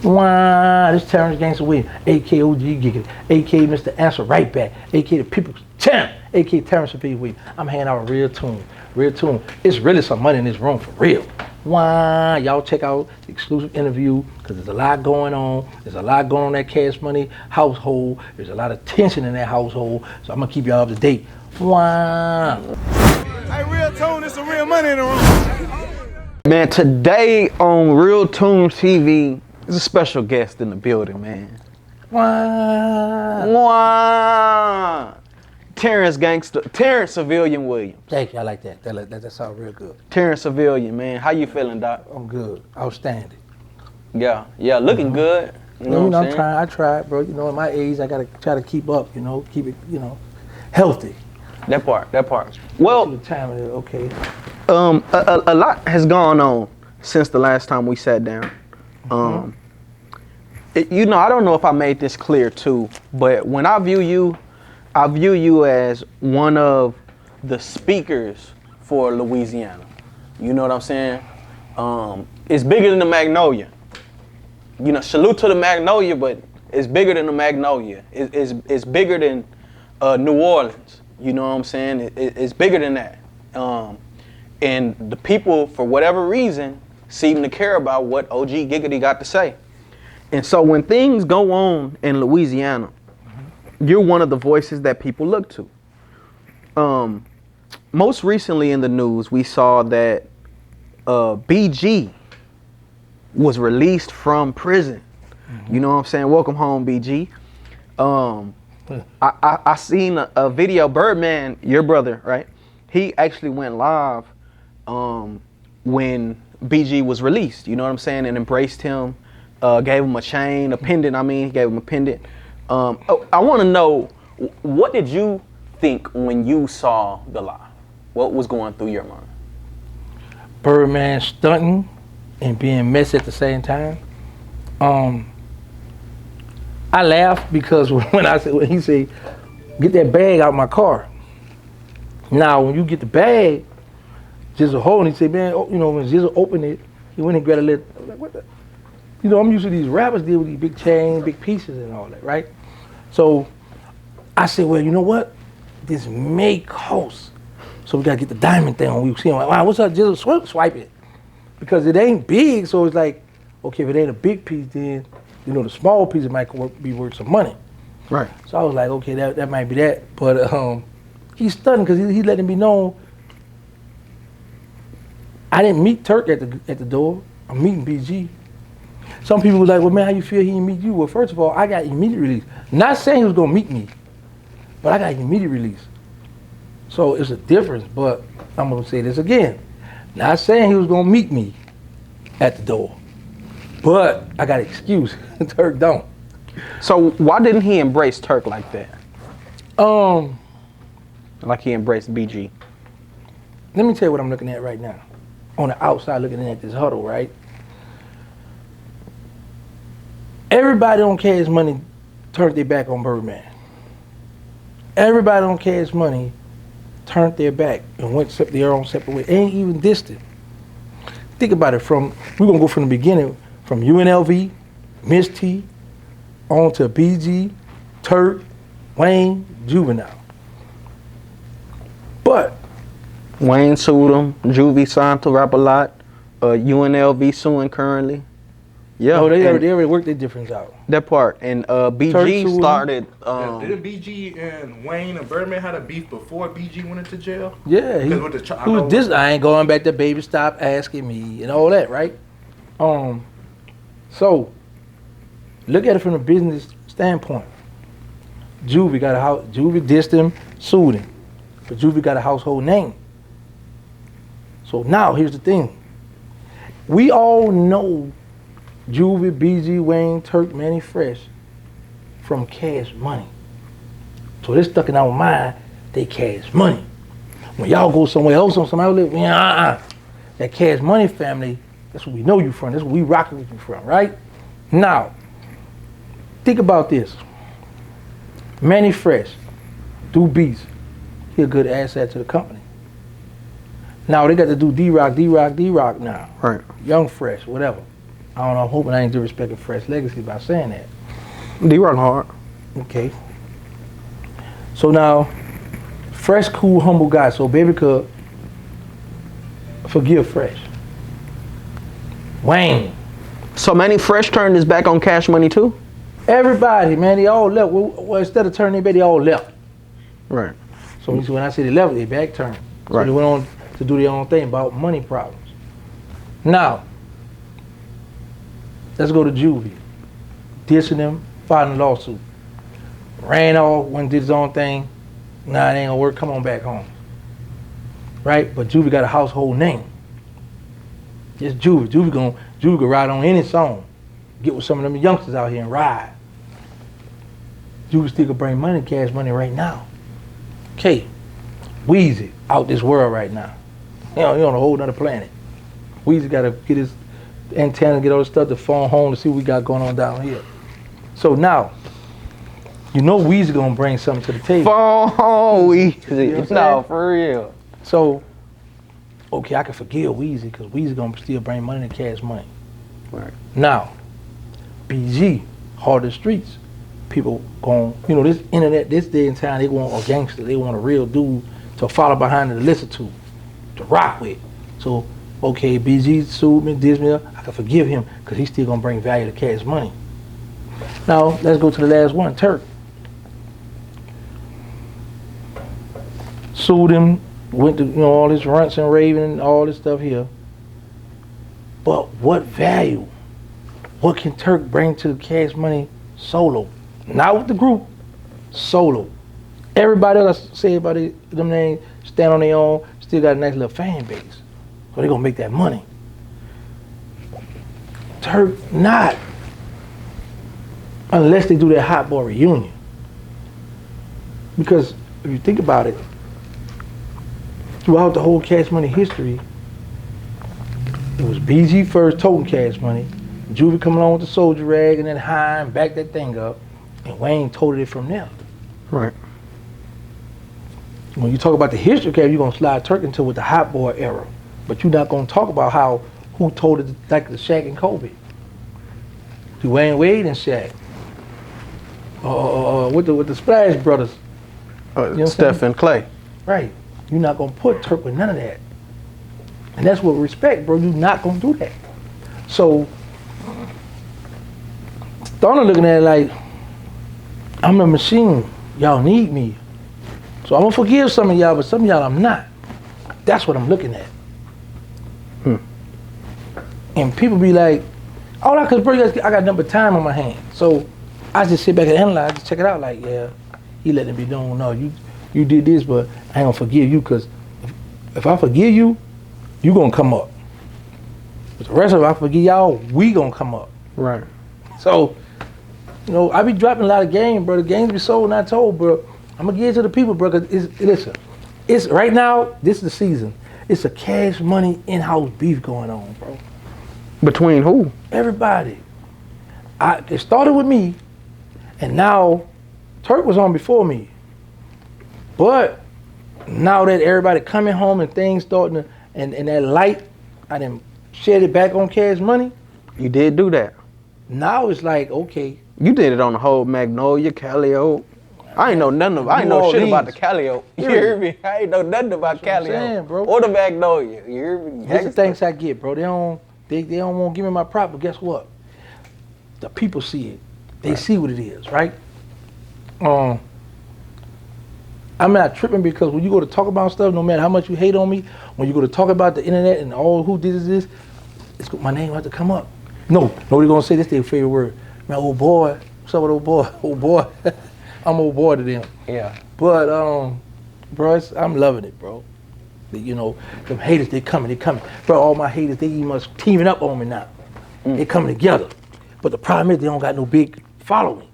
Wow, this Terrance Gangsta Williams, a.k.a. OG Giggity, a.k.a. Mr. Answer Right Back, a.k.a. the People's Champ, a.k.a. Terrance B. Williams. I'm hanging out with RealToon. RealToon. It's really some money in this room for real. Wow, y'all check out the exclusive interview because there's a lot going on. There's a lot going on in that Cash Money household. There's a lot of tension in that household. So I'm going to keep y'all up to date. Wow. Hey, RealToon, there's some real money in the room. Man, today on RealToonTV, there's a special guest in the building, man. Wow. Wow. Terrance Williams. Thank you. I like that. That sounds real good. Terrance Williams, man. How you feeling, Doc? I'm good. Outstanding. Yeah, looking good. You know what I'm saying? I tried, bro. You know, at my age, I gotta try to keep up. Keep it, healthy. That part. Well, the time of it, okay. a lot has gone on since the last time we sat down. I don't know if I made this clear too, but when I view you as one of the speakers for Louisiana. You know what I'm saying? It's bigger than the Magnolia. Salute to the Magnolia, but it's bigger than the Magnolia. It's bigger than New Orleans. You know what I'm saying? It's bigger than that. And the people, for whatever reason, seem to care about what OG Giggity got to say. And so when things go on in Louisiana, you're one of the voices that people look to. Most recently in the news, we saw that BG was released from prison. You know what I'm saying? Welcome home, BG. I seen a video, Birdman, your brother, right? He actually went live when BG was released, you know what I'm saying? And embraced him, gave him a chain, a pendant, he gave him a pendant. I want to know, what did you think when you saw the live? What was going through your mind? Birdman stunting and being messy at the same time. I laughed because when he said, get that bag out of my car. Now, when you get the bag, Jizzle holding, he said, man, when Jizzle opened it, he went and grabbed a little, I'm like, what the? I'm used to these rappers deal with these big chains, big pieces and all that, right? So I said, well, you know what? This may cost. So we gotta get the diamond thing on. We see him like, wow, what's up, Jizzle? Swipe it. Because it ain't big, so it's like, okay, if it ain't a big piece, then, the small piece might be worth some money. Right. So I was like, okay, that might be that. But he's stunning because he's letting me know I didn't meet Turk at the door. I'm meeting BG. Some people were like, well, man, how you feel he didn't meet you? Well, first of all, I got immediate release. Not saying he was going to meet me, but I got immediate release. So it's a difference, but I'm going to say this again. Not saying he was going to meet me at the door, but I got an excuse. Turk don't. So why didn't he embrace Turk like that? Like he embraced BG? Let me tell you what I'm looking at right now. On the outside looking in at this huddle, right? Everybody on Cash Money turned their back on Birdman. Everybody on Cash Money turned their back and went their own separate way. Ain't even distant. Think about it, we're gonna go from the beginning, from UNLV, Miss T, on to BG, Turk, Wayne, Juvenile. But Wayne sued him, Juvie signed to Rap a Lot, UNLV suing currently. Yeah, they already worked their difference out. That part. And BG started. Didn't BG and Wayne and Birdman had a beef before BG went into jail? Yeah, I ain't going back to baby, stop asking me and all that, right? So look at it from a business standpoint. Juvie got a house. Juvie dissed him, sued him, but Juvie got a household name. So now here's the thing. We all know Juvie, BG, Wayne, Turk, Manny Fresh from Cash Money. So this stuck in our mind, they Cash Money. When y'all go somewhere else on somebody else, that Cash Money family, that's where we know you from. That's where we rocking with you from, right? Now, think about this. Manny Fresh, do beats. He a good asset to the company. Now they got to do D-Rock now. Right. Young Fresh, whatever. I don't know, I'm hoping I ain't disrespecting Fresh legacy by saying that. D-Rock hard. Okay. So now, Fresh, cool, humble guy. So Baby could forgive Fresh. Wayne. So Manny Fresh turned his back on Cash Money too? Everybody, man, they all left. Well, instead of turning their back, they all left. Right. So when I say they left, they back turned. So Right. they went on to do their own thing about money problems. Now, let's go to Juvie. Dissing them, filing a lawsuit. Ran off, went and did his own thing. Nah, it ain't gonna work, come on back home. Right? But Juvie got a household name. It's Juvie. Juvie can ride on any song. Get with some of them youngsters out here and ride. Juvie still can bring money, Cash Money right now. Okay, Weezy out this world right now. He on a whole nother planet. Weezy gotta get his antenna, get all the stuff, to phone home to see what we got going on down here. So now, you know Weezy gonna bring something to the table. Phone Weezy. You know what I'm No, saying? for real. So, okay, I can forgive Weezy because Weezy gonna still bring money to Cash Money. Right. Now, BG, Hard the Streets. People gon', you know, this internet, this day and time, they want a gangster, they want a real dude to follow behind and to listen to rock with. So, okay, BG sued me, dissed me, I can forgive him because he's still gonna bring value to Cash Money. Now, let's go to the last one, Turk. Sued him, went to, you know, all this runts and raving, all this stuff here. But what value, what can Turk bring to Cash Money solo? Not with the group, solo. Everybody else say about them names, stand on their own, still got a nice little fan base. So they gonna make that money. Turk not. Unless they do that Hot Boy reunion. Because if you think about it, throughout the whole Cash Money history, it was BG first toting Cash Money, Juvie coming on with the soldier rag, and then Hine backed that thing up, and Wayne toted it from there. Right. When you talk about the history of Cash, you're gonna slide Turk into with the Hot Boy era, but you're not gonna talk about who toted it, like the Shaq and Kobe, Dwayne Wade and Shaq, with the Splash Brothers. You know Steph and Clay. Right. You're not gonna put Turk with none of that. And that's what respect, bro. You're not gonna do that. So, started looking at it like, I'm a machine. Y'all need me. So I'm gonna forgive some of y'all, but some of y'all I'm not. That's what I'm looking at. And people be like, all I could bring is I got number time on my hand. So I just sit back and analyze, just check it out like, yeah, he let it be known. No, you did this, but I ain't gonna forgive you because if I forgive you, you gonna come up. But the rest of it, I forgive y'all, we gonna come up. Right. So, you know, I be dropping a lot of game, bro. The games be sold, not told, bro. I'm gonna give it to the people, bro. Cause listen, it's right now. This is the season. It's a Cash Money in-house beef going on, bro. Between who? Everybody. It started with me, and now Turk was on before me. But now that everybody coming home and things starting to, and that light, I done shed it back on Cash Money. You did do that. Now it's like, okay. You did it on the whole Magnolia, Calliope. I ain't know nothing about, I ain't know shit about the Calliope. You hear me? I ain't know nothing about Calliope. Bro. Or the Magnolia. You hear me? That's the things I get, bro. They don't want to give me my prop, but guess what? The people see it. They see what it is, right? I'm not tripping because when you go to talk about stuff, no matter how much you hate on me, when you go to talk about the internet and all who did this, my name has to come up. No, nobody gonna say this their favorite word. Man, old boy, what's up with old boy? Old boy. I'm old boy to them. Yeah. But, bro, I'm loving it, bro. You know, them haters, they coming. Bro, all my haters, they must teaming up on me now. They coming together. But the problem is they don't got no big following.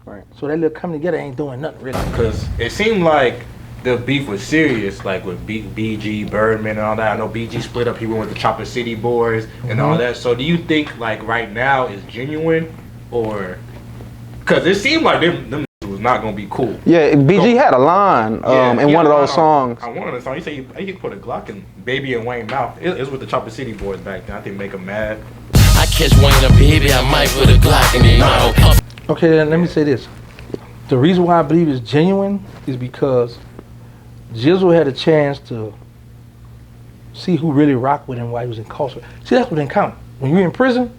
Right. So that little coming together ain't doing nothing really. Because it seemed like the beef was serious, like with BG, Birdman and all that. I know BG split up, he went with the Chopper City Boys and all that. So do you think like right now is genuine or, because it seemed like them was not gonna be cool. Yeah, BG had a line in one of those songs. On one of the songs, he said he put a Glock in Baby and Wayne mouth. It was with the Chopper City Boys back then. I think make them mad. I catch Wayne a baby, I might put a Glock in his mouth. Okay, then let me say this. The reason why I believe it's genuine is because Jizzle had a chance to see who really rocked with him while he was incarcerated. See, that's what didn't count. When you're in prison,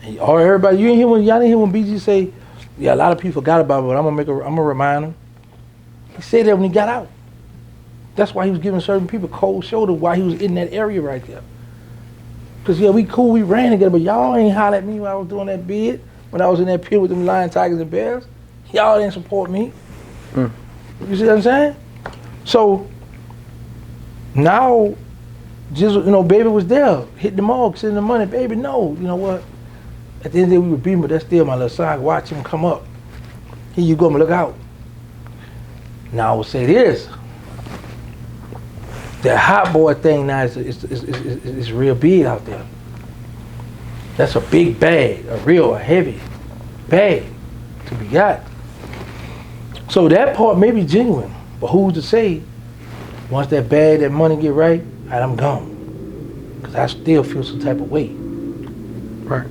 and everybody, y'all didn't hear when BG say, yeah, a lot of people forgot about it, but I'm gonna remind them. He said that when he got out. That's why he was giving certain people cold shoulder while he was in that area right there. Cause yeah, we cool, we ran together, but y'all ain't holler at me when I was doing that bid, when I was in that pit with them lion, tigers, and bears. Y'all didn't support me. You see what I'm saying? So now, just Baby was there, hitting them all, sending the money. Baby, no, you know what? At the end of the day, we were beating, but that's still my little son. Watch him come up. Here you go, man, look out. Now I will say this. That hot boy thing now is real big out there. That's a big bag, a heavy bag to be got. So that part may be genuine, but who's to say once that bag, that money get right, I'm gone. Because I still feel some type of weight. Right.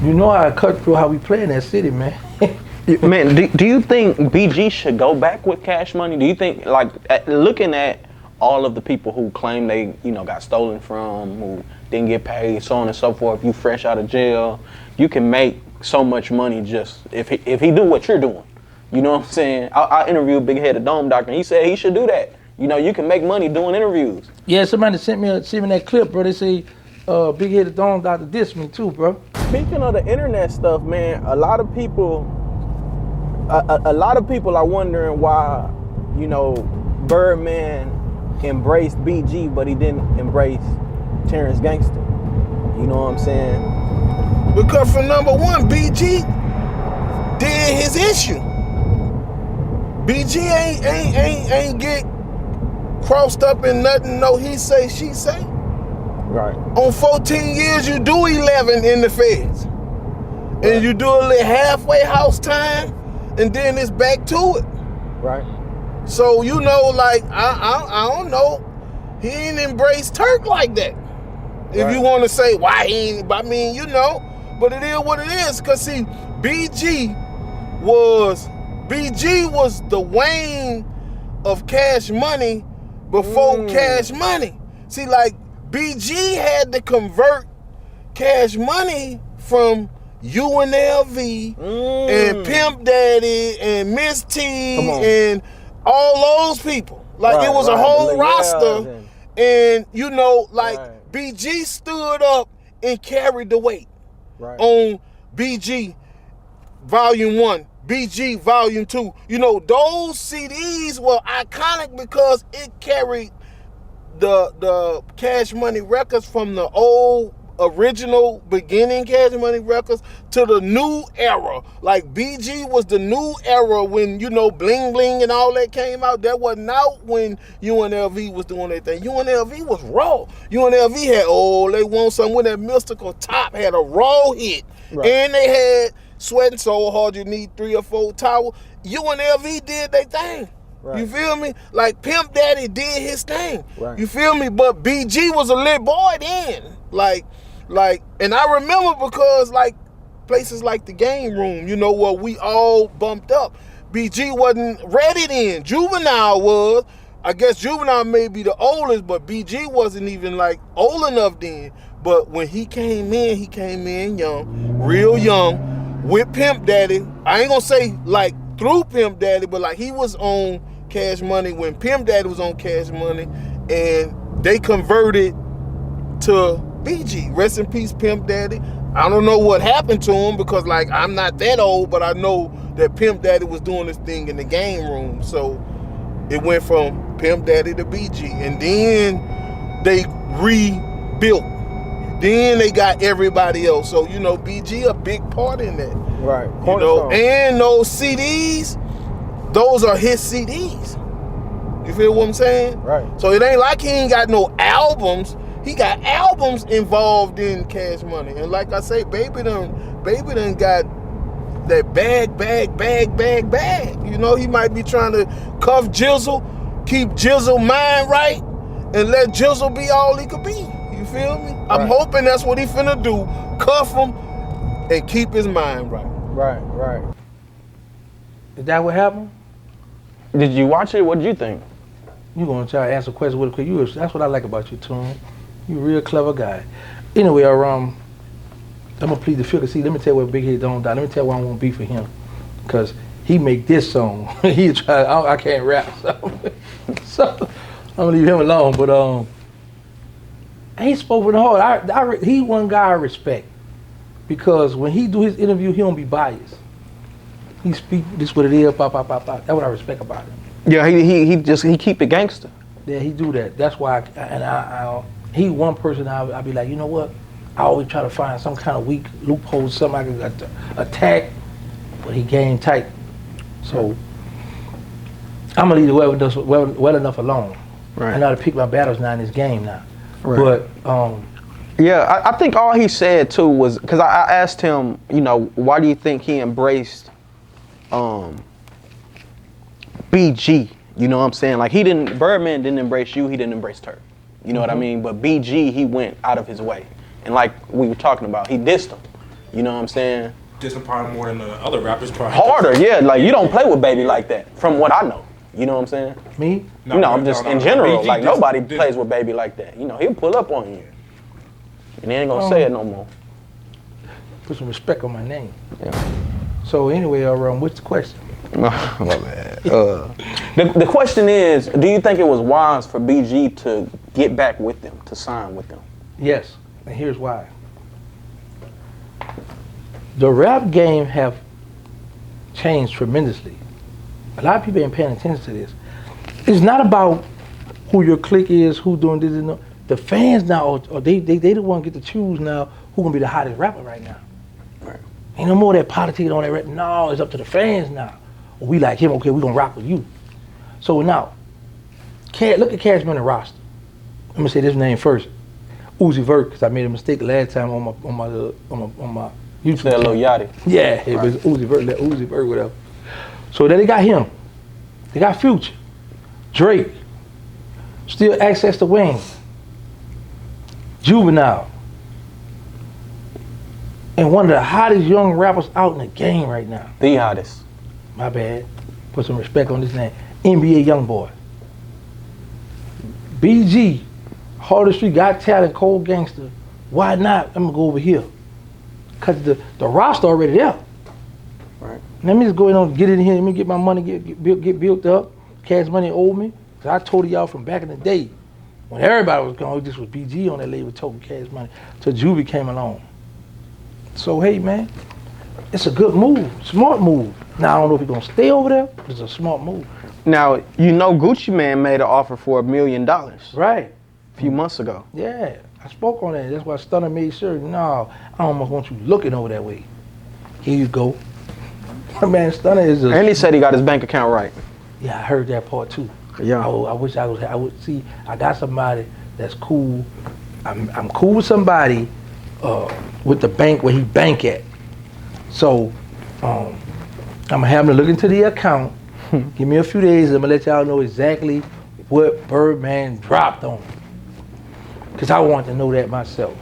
You know how I cut through how we play in that city, man. Man, do you think BG should go back with Cash Money? Do you think, like, looking at all of the people who claim they, got stolen from, who didn't get paid, so on and so forth, you fresh out of jail, you can make so much money just if he do what you're doing. You know what I'm saying? I interviewed Big Headed Dome Doctor, and he said he should do that. You can make money doing interviews. Yeah, somebody sent me that clip, bro. They say Big Headed Dome Doctor dissed me too, bro. Speaking of the internet stuff, man, a lot of people are wondering why, Birdman embraced BG, but he didn't embrace Terrance Gangsta. You know what I'm saying? Because for number one, BG did his issue. BG ain't get crossed up in nothing, no he say, she say. Right. On 14 years, you do 11 in the feds. And you do a little halfway house time, and then it's back to it. Right. So, I don't know. He ain't embraced Turk like that. If you want to say, why he ain't, but it is what it is. Because, see, BG was the Wayne of Cash Money before Cash Money. See, like, BG had to convert Cash Money from UNLV and Pimp Daddy and Miss T and all those people. Like, it was a whole roster. And, BG stood up and carried the weight on BG Volume 1, BG Volume 2. Those CDs were iconic because it carried the Cash Money records from the old original beginning Cash Money records to the new era. Like, BG was the new era when, Bling Bling and all that came out. That wasn't out when UNLV was doing their thing. UNLV was raw. UNLV had, They Want Something with that mystical top, had a raw hit. Right. And they had Sweating So Hard You Need 3 or 4 Towels. UNLV did their thing. Right. You feel me? Like, Pimp Daddy did his thing. Right. You feel me? But BG was a lit boy then. Like, and I remember because, like, places like the Game Room, where we all bumped up. BG wasn't ready then. Juvenile was. I guess Juvenile may be the oldest, but BG wasn't even, like, old enough then. But when he came in young, real young, with Pimp Daddy. I ain't gonna say, like, through Pimp Daddy, but, like, he was on Cash Money when Pimp Daddy was on Cash Money, and they converted to BG. Rest in peace, Pimp Daddy. I don't know what happened to him because, like, I'm not that old, but I know that Pimp Daddy was doing this thing in the Game Room. So it went from Pimp Daddy to BG. And then they rebuilt. Then they got everybody else. So, BG a big part in that. Right. And those CDs, those are his CDs. You feel what I'm saying? Right. So it ain't like he ain't got no albums. He got albums involved in Cash Money. And like I say, Baby done got that bag. He might be trying to cuff Jizzle, keep Jizzle mind right, and let Jizzle be all he could be. You feel me? I'm hoping that's what he finna do. Cuff him and keep his mind right. Right. Is that what happened? Did you watch it? What did you think? You gonna try to answer a question with a quick. That's what I like about you, Toon. You a real clever guy. Anyway, I'm gonna plead the fifth. See, let me tell you what Big Head don't die. Let me tell you why I won't be for him. Cause he make this song. He try. I can't rap, so I'm gonna leave him alone. But he spoke from the heart. He one guy I respect because when he do his interview, he don't be biased. He speak this what it is. Pop. That's what I respect about him. Yeah, he keep it gangster. Yeah, he do that. That's why. He one person I'll be like, you know what? I always try to find some kind of weak loophole, something I can attack, but he game tight. So I'm gonna leave whoever does well enough alone. Right. I know how to pick my battles now in this game now. Right. But yeah, I think all he said too was because I asked him, you know, why do you think he embraced BG? You know what I'm saying? Like Birdman didn't embrace you, he didn't embrace Turk. You know what I mean? But BG, he went out of his way. And like we were talking about, he dissed him. You know what I'm saying? Dissed him probably more than the other rappers probably. Harder, yeah. Like you don't play with Baby like that, from what I know. You know what I'm saying? me, No, I'm just in general. BG like nobody plays with Baby like that. You know, he'll pull up on you. And he ain't gonna say it no more. put some respect on my name. Yeah. So anyway, what's the question? My bad. The question is, do you think it was wise for BG to get back with them, to sign with them? Yes, and here's why. The rap game have changed tremendously. A lot of people ain't paying attention to this. It's not about who your clique is, who doing this and that. The fans now, they the one get to choose now who gonna be the hottest rapper right now. Right. Ain't no more that politics on that rap. No, it's up to the fans now. We like him, okay, we gonna rock with you. So now, look at Cash Money roster. Let me say this name first. Uzi Vert, because I made a mistake last time on my YouTube. That little Yachty. Yeah, it was Uzi Vert, whatever. So then they got him. They got Future, Drake, Still Access to Wayne, Juvenile, and one of the hottest young rappers out in the game right now. The hottest. My bad. Put some respect on this name. NBA YoungBoy. BG, Hardest Street, Got Talent, Cold Gangster. Why not? I'm gonna go over here. Cause the roster already there. Right. Let me just go in and get in here. Let me get my money get built up. Cash Money owed me. Cause I told y'all from back in the day when everybody was going, this was BG on that label token Cash Money till Juvie came along. So hey man, it's a good move, smart move. Now I don't know if he's gonna stay over there, but it's a smart move. Now, you know Gucci Man made an offer for $1 million a Right. few months ago. Yeah, I spoke on that. That's why Stunner made sure, no, I almost want you looking over that way. Here you go. Man, Stunner is And he said he got his bank account right. Yeah, I heard that part too. Yeah. I wish I would see, I got somebody that's cool. I'm cool with somebody with the bank where he bank at. So, I'm gonna have him to look into the account. Give me a few days, I'm gonna let y'all know exactly what Birdman dropped on. Cause I want to know that myself.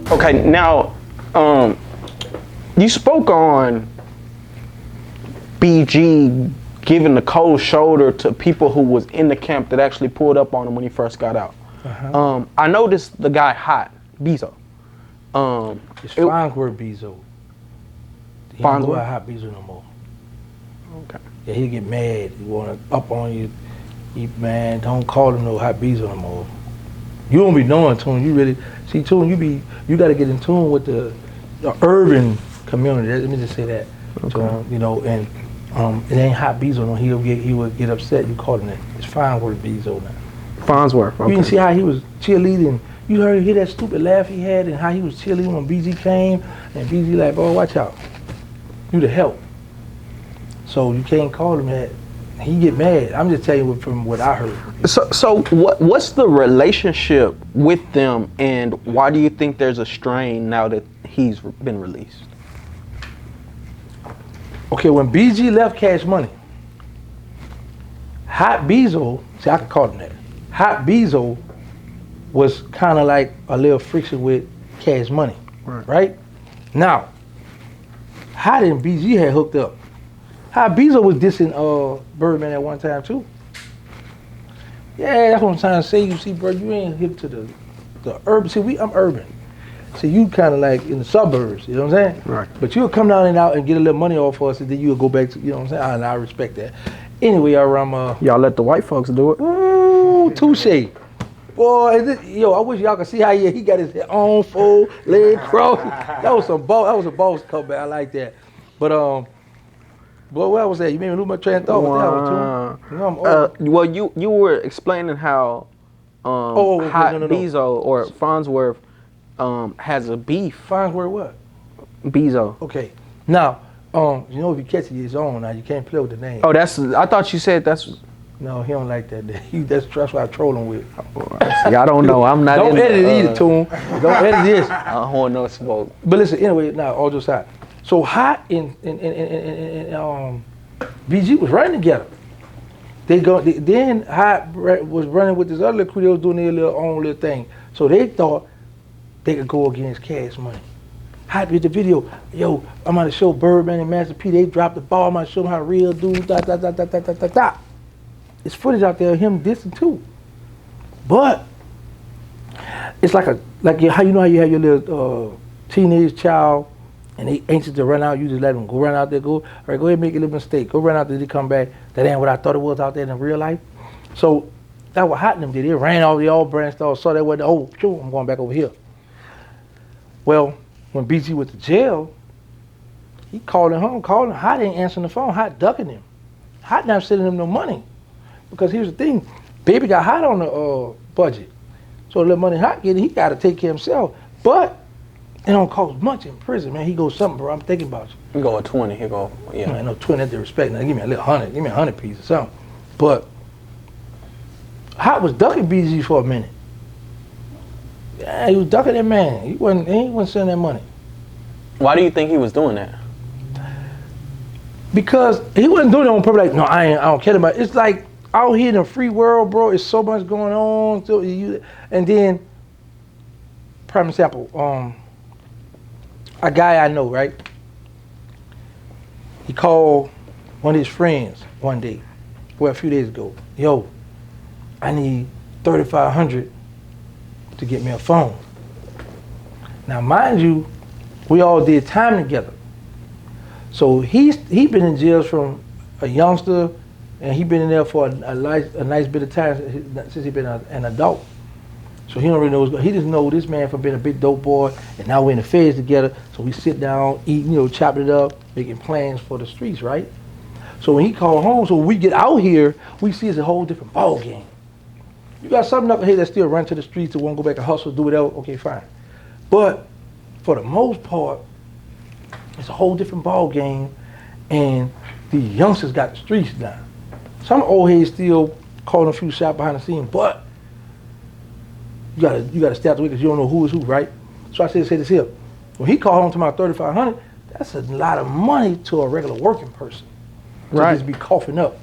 Okay, now, you spoke on BG giving the cold shoulder to people who was in the camp that actually pulled up on him when he first got out. Uh-huh. I noticed the guy hot, Beezo. It's Farnsworth Beezo. He don't go out hot Beezo no more. Okay. Yeah, he'll get mad. He wanna up on you. Man, don't call him no hot Beezo no more. You don't be knowing Toon. You really see Toon. You got to get in tune with the urban community. Let me just say that. Okay. So, you know, and it ain't hot Beezo no. He would get upset. You call him that. It's Farnsworth Beezo now. Farnsworth. Okay. You didn't see how he was cheerleading. You hear that stupid laugh he had and how he was cheerleading when BG came and BG like, oh, watch out. You the help. So you can't call him that. He get mad. I'm just telling you from what I heard. So what's the relationship with them, and why do you think there's a strain now that he's been released? Okay, when BG left Cash Money, Hot Beezo, see I can call him that. Hot Beezo was kind of like a little friction with Cash Money, right? Now, Hot and BG had hooked up. How Beezo was dissing Birdman at one time too. Yeah, that's what I'm trying to say. You see, bro, you ain't hip to the urban. See, I'm urban. See, you kind of like in the suburbs, you know what I'm saying? Right. But you'll come down and out and get a little money off for us, and then you'll go back to, you know what I'm saying? And I respect that. Anyway, y'all let the white folks do it. Ooh, touche. Boy, I wish y'all could see how he got his own full leg crossed. That was a boss comeback. I like that. But boy, where was that? You made me lose my train of thought with that one too. Well, you were explaining how Hot Beezo or Farnsworth has a beef. Farnsworth what? Beezo. Okay. Now, if you catch it, it's on. Now you can't play with the name. Oh, I thought you said that's. No, he don't like that. That's what I troll him with. See, I don't know. I'm not. Don't edit it either, Toon. Don't edit this. I don't want no smoke. But listen, anyway, now all just Hot. So Hot and BG was running together. Then Hot was running with this other little crew. They was doing their own little thing. So they thought they could go against Cash Money. Hot did the video. Yo, I'm on the show Birdman and Master P. They dropped the ball. I'm gonna show them how real dudes. It's footage out there of him dissing too. But it's like how you have your little teenage child and they anxious to run out, you just let them go run out there, all right, go ahead and make a little mistake. Go run out there, they come back. That ain't what I thought it was out there in real life. So that's what Hot and them did. They ran off, they all branched off, saw that wasn't, oh, sure, I'm going back over here. Well, when BG went to jail, he called him home, Hot ain't answering the phone, Hot ducking him. Hot not sending him no money. Because here's the thing, Baby got Hot on the budget. So the little money Hot getting, he got to take care of himself. But it don't cost much in prison, man. He goes something, bro. I'm thinking about you. He go a 20. He go, yeah. I know 20 at the respect. Now give me a little 100. Give me 100 piece or something. But Hot was ducking BG for a minute. Yeah, he was ducking that man. He wasn't sending that money. Why do you think he was doing that? Because he wasn't doing it on purpose. Like, no, I don't care about it. It's like out here in the free world, bro. It's so much going on. And then, prime example, a guy I know, right? He called one of his friends one day, a few days ago. Yo, I need $3,500 to get me a phone. Now, mind you, we all did time together. So he been in jail from a youngster, and he been in there for a nice bit of time since he been an adult. So he don't really know. He just know this man from being a big dope boy, and now we're in the feds together. So we sit down, eat, chopping it up, making plans for the streets, right? So when he called home, so when we get out here, we see it's a whole different ball game. You got some knucklehead that still run to the streets that won't go back and hustle, do whatever. Okay, fine. But for the most part, it's a whole different ball game, and the youngsters got the streets now. Some old heads still calling a few shots behind the scene, but you gotta stay out the way because you don't know who is who, right? So I say this here. When he called home to my $3,500, that's a lot of money to a regular working person. To just be coughing up.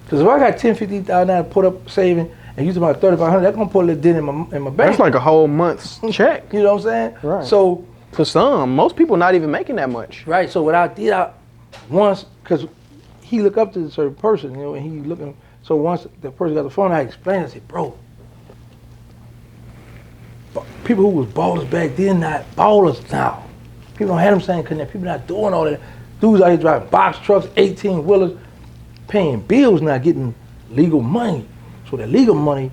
Because if I got $10,000, $50,000 to put up saving and use about $3,500, that's gonna put a little dent in my bank. That's like a whole month's check. You know what I'm saying? Right. So for some, most people not even making that much. Right. So what I did, once, because he looked up to a certain person, and he looking. So once the person got the phone, I explained. I said, bro, people who was ballers back then not ballers now. People don't have them saying connect. People not doing all that. Dudes out here driving box trucks, 18-wheelers, paying bills, not getting legal money. So that legal money,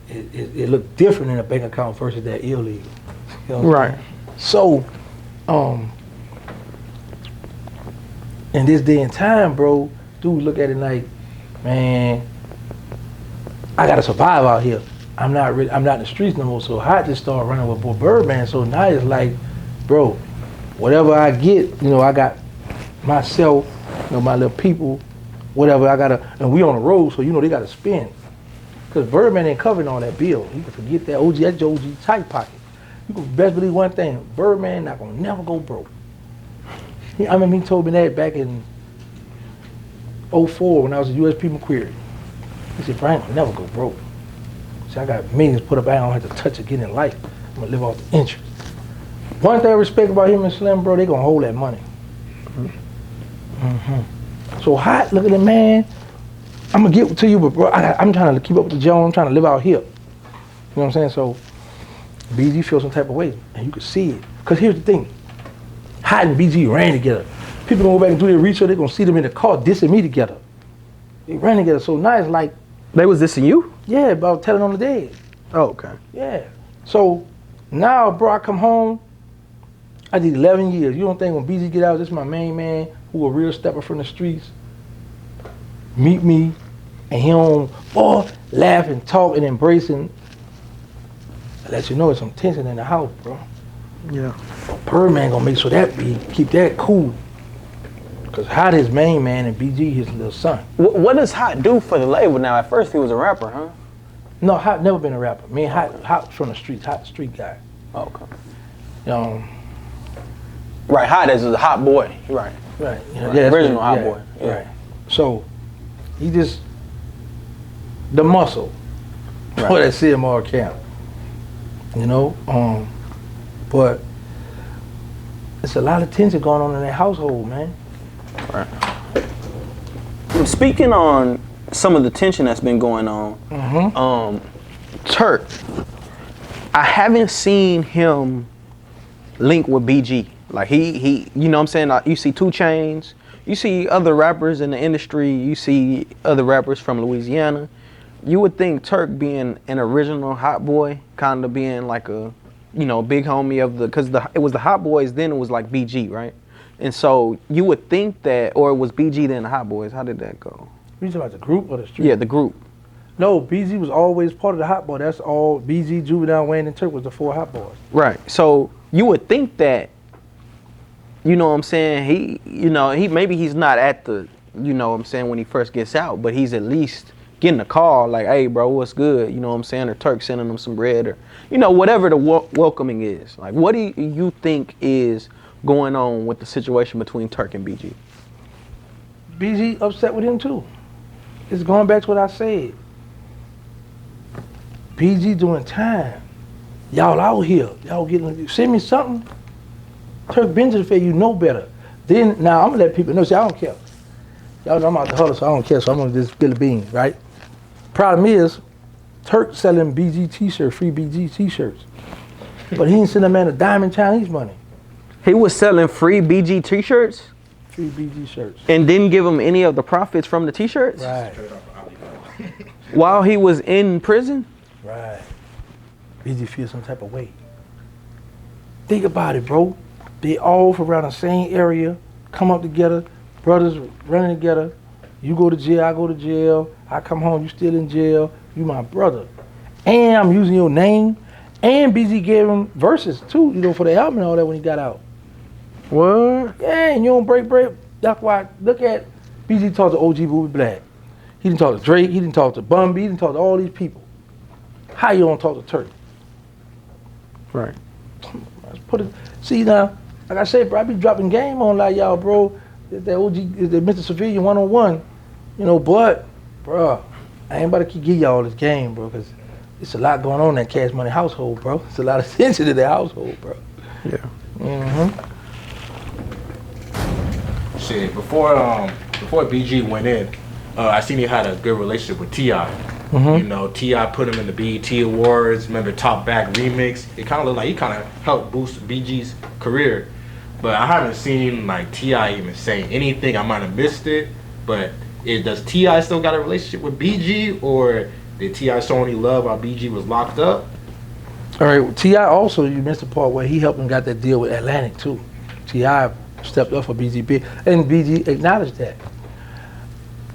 it looked different in a bank account versus that illegal. You know what I'm saying? So, in this day and time, bro, dudes look at it like, man, I gotta survive out here. I'm not in the streets no more. So I just started running with Boy Birdman. So now it's like, bro, whatever I get, I got myself, my little people, whatever I gotta, and we on the road, so they gotta spend. Cause Birdman ain't covering all that bill. You can forget that OG, that's your OG tight pocket. You can best believe one thing, Birdman not gonna never go broke. He told me that back in 2004 when I was at USP McQuarrie. He said, Brian, I'll never go broke. He I got millions put up. I don't have to touch again in life. I'm gonna live off the interest. One thing I respect about him and Slim, bro, they gonna hold that money. So Hot, look at the man. I'm gonna get to you, but bro, I'm trying to keep up with the Jones. I'm trying to live out here. You know what I'm saying? So BG feels some type of way, and you can see it. Cause here's the thing, Hot and BG ran together. People gonna go back and do their research. They're gonna see them in the car dissing me together. They ran together. So now it's like, They was dissing you? yeah, about telling on the dead. Oh, okay. Yeah. So now, bro, I come home. I did 11 years. You don't think when BG get out, this is my main man who a real stepper from the streets, meet me, and he don't laugh and talk and embracing. I let you know there's some tension in the house, bro. Yeah. Birdman gonna make sure that keep that cool. Cause Hot his main man and BG his little son. What does Hot do for the label now? At first he was a rapper, huh? No, Hot never been a rapper. Me and Hot from the streets, Hot street guy. Oh, okay. Right, Hot is a hot boy. Right. Right. You know, Right. yeah, Original hot boy. Yeah. Right. So he just the muscle for that CMR camp. You know, but it's a lot of tension going on in that household, man. Right. Speaking on some of the tension that's been going on, Turk, I haven't seen him link with BG. Like he, you know what I'm saying? Like, you see 2 Chainz, you see other rappers in the industry, you see other rappers from Louisiana. You would think Turk being an original hot boy, kind of being like a, you know, big homie of the, cause it was the Hot Boys, then it was like BG, right? And so you would think that, or it was BG then the Hot Boys. How did that go? You talking about the group or the street? Yeah, the group. No, BG was always part of the Hot Boy. That's all. BG, Juvenile, Wayne, and Turk was the 4 Hot Boys. Right. So you would think that, you know what I'm saying, maybe he's not at the, you know what I'm saying, when he first gets out, but he's at least getting a call like, hey, bro, what's good? You know what I'm saying? Or Turk sending him some bread, or, you know, whatever the welcoming is. Like, what do you think is going on with the situation between Turk and BG? BG upset with him too. It's going back to what I said. BG doing time. Y'all out here. Y'all getting, send me something. Turk been to the fair, you know better. Then, now I'm gonna let people know, see, I don't care. Y'all know I'm out the huddle, so I don't care, so I'm gonna just spill the beans, right? Problem is, Turk selling BG t-shirts, free BG t-shirts. But he ain't send a man a dime in Chinese money. He was selling free BG t-shirts? Free BG shirts. And didn't give him any of the profits from the t-shirts? Right. While he was in prison? Right. BG feels some type of way. Think about it, bro. They all from around the same area, come up together, brothers running together. You go to jail, I go to jail. I come home, you still in jail. You my brother. And I'm using your name. And BG gave him verses too, you know, for the album and all that when he got out. What? Yeah, and you don't break. That's why, look at, BG talked to OG Booby Black. He didn't talk to Drake, he didn't talk to Bun B, he didn't talk to all these people. How you don't talk to Turk? Right. Let's put it, see now, like I said, bro, I be dropping game on like y'all, bro. That OG, the Mr. Civilian one-on-one, you know, but, bro, I ain't about to keep giving y'all this game, bro, because it's a lot going on in that Cash Money household, bro. It's a lot of tension in that household, bro. Yeah. Shit, before BG went in, I seen he had a good relationship with T.I. You know, T.I. put him in the BET Awards, remember Top Back Remix. It kind of looked like he kind of helped boost BG's career. But I haven't seen like T.I. even say anything. I might have missed it. But does T.I. still got a relationship with BG, or did T.I. show any love while BG was locked up? All right, well, T.I. also, you missed the part where he helped him got that deal with Atlantic too. T.I. stepped up for BG, and BG acknowledged that.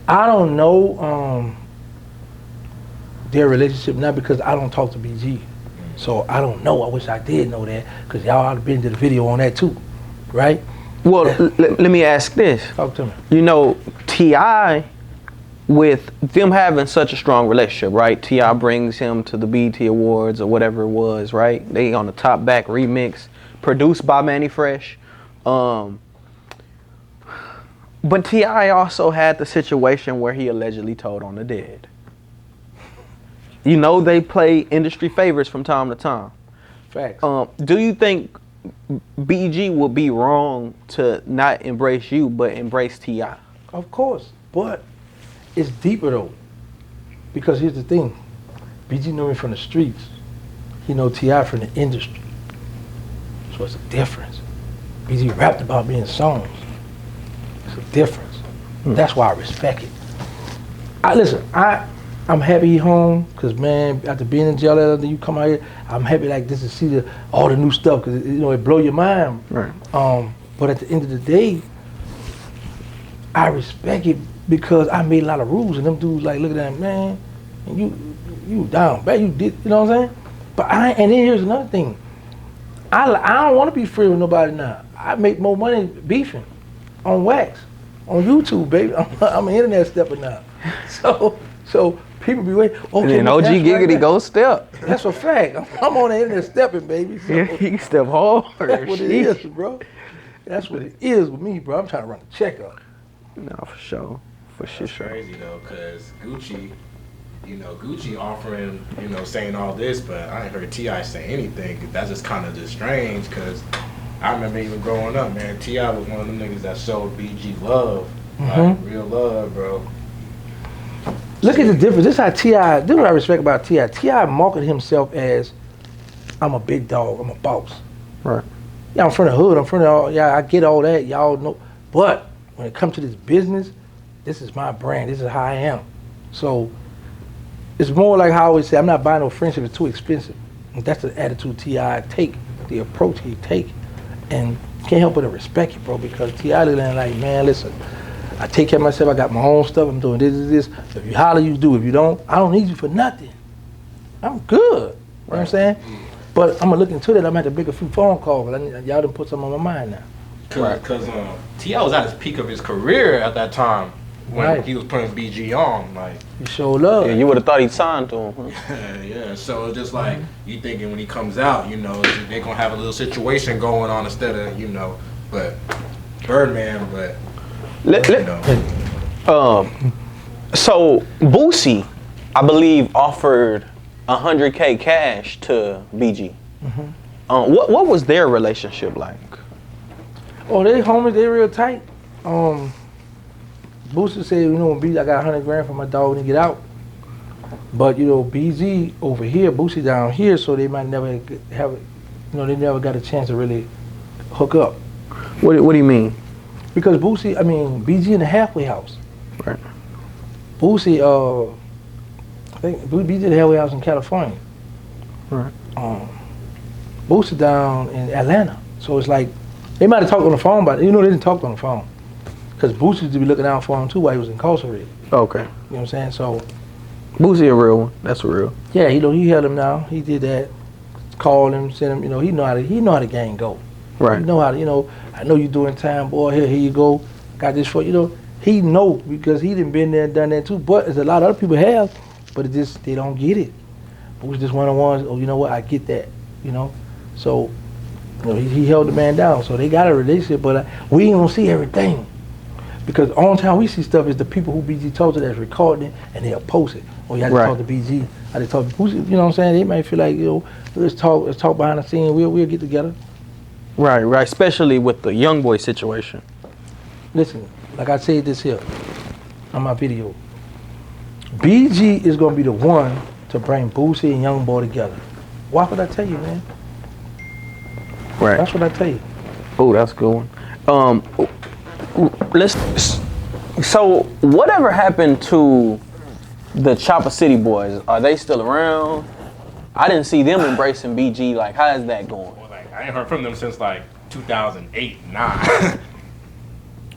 I don't know their relationship now because I don't talk to BG. So I don't know. I wish I did know that, because y'all ought to been to the video on that too, right? Well, let me ask this. Talk to me. You know, T.I., with them having such a strong relationship, right? T.I. brings him to the BET Awards or whatever it was, right? They on the Top Back remix, produced by Manny Fresh. But T.I. also had the situation where he allegedly told on the dead. You know they play industry favorites from time to time. Facts. Do you think BG would be wrong to not embrace you but embrace T.I.? Of course, but it's deeper though. Because here's the thing, BG know me from the streets. He know T.I. from the industry. So it's a difference. BG rapped about me in songs. It's a difference. That's why I respect it. I'm happy he home, cause man, after being in jail, then you come out here, I'm happy like this to see all the new stuff, cause it blow your mind. Right. But at the end of the day, I respect it because I made a lot of rules, and them dudes like looking at him, man, and you down bad, you did, you know what I'm saying? But and then here's another thing, I don't want to be free with nobody now. I make more money beefing on wax, on YouTube, baby. I'm an internet stepper now, so people be waiting. Okay, and OG Giggity go step. That's a fact. I'm on the internet stepping, baby. So Yeah, he step hard. that's what it is, bro. That's what it is with me, bro. I'm trying to run a checkup. No, for sure. For That's sure. crazy though, cause Gucci offering, saying all this, but I ain't heard T.I. say anything. That's just kind of just strange, cause I remember even growing up, man, T.I. was one of them niggas that showed BG love, like real love, bro. Look at the difference. This is how T.I. This is what I respect about T.I. T.I. marketed himself as, I'm a big dog, I'm a boss. Right. Yeah, I'm from the hood, I'm from the, I get all that, y'all know. But when it comes to this business, this is my brand, this is how I am. So, it's more like how I always say, I'm not buying no friendship, it's too expensive. And that's the attitude T.I. take, the approach he take. And can't help but to respect it, bro, because T.I. looking at it like, man, listen, I take care of myself, I got my own stuff, I'm doing this. If you holler, you do. If you don't, I don't need you for nothing. I'm good. You know what I'm saying? But I'm gonna look into that, I'm gonna have to make a few phone calls, because y'all done put something on my mind now. Because T.I. was at his peak of his career at that time when he was putting BG on, like. You show love. Yeah, you would have thought he'd signed to him. Huh? Yeah, so it's just like, you thinking when he comes out, they're gonna have a little situation going on instead of, but Birdman, but. So Boosie, I believe, offered $100K cash to BG. What was their relationship like? Oh, they homies, they real tight. Boosie said, when BG, I got 100 grand for my dog when he get out. But BG over here, Boosie down here, so they might never have, they never got a chance to really hook up. What do you mean? Because BG in the halfway house. Right. Boosie, I think BG in the halfway house in California. Right. Boosie down in Atlanta. So it's like, they might have talked on the phone, but they didn't talk on the phone. Because Boosie used to be looking out for him too while he was incarcerated. Okay. You know what I'm saying? So Boosie a real one. That's real. yeah, he held him now. He did that. Called him, sent him, he know how the game go. Right. You know how to, I know you doing time, boy, here you go. Got this for he know because he done been there and done that too. But as a lot of other people have, but it just they don't get it. But was just one of the ones, oh, you know what, I get that, So he held the man down. So they got a relationship, but we ain't gonna see everything. Because the only time we see stuff is the people who BG told us that's recording it and they'll post it. Oh, you had to talk to BG. I had to talk to Boosie, you know what I'm saying? They might feel like, let's talk behind the scene, we'll get together. Right, especially with the YoungBoy situation. Listen, like I said this here on my video, BG is gonna be the one to bring Boosie and YoungBoy together. Why would I tell you, man? Right. That's what I tell you. Oh, that's a good one. So whatever happened to the Chopper City Boys? Are they still around? I didn't see them embracing BG. Like, how is that going? Well, I ain't heard from them since 2008, 9.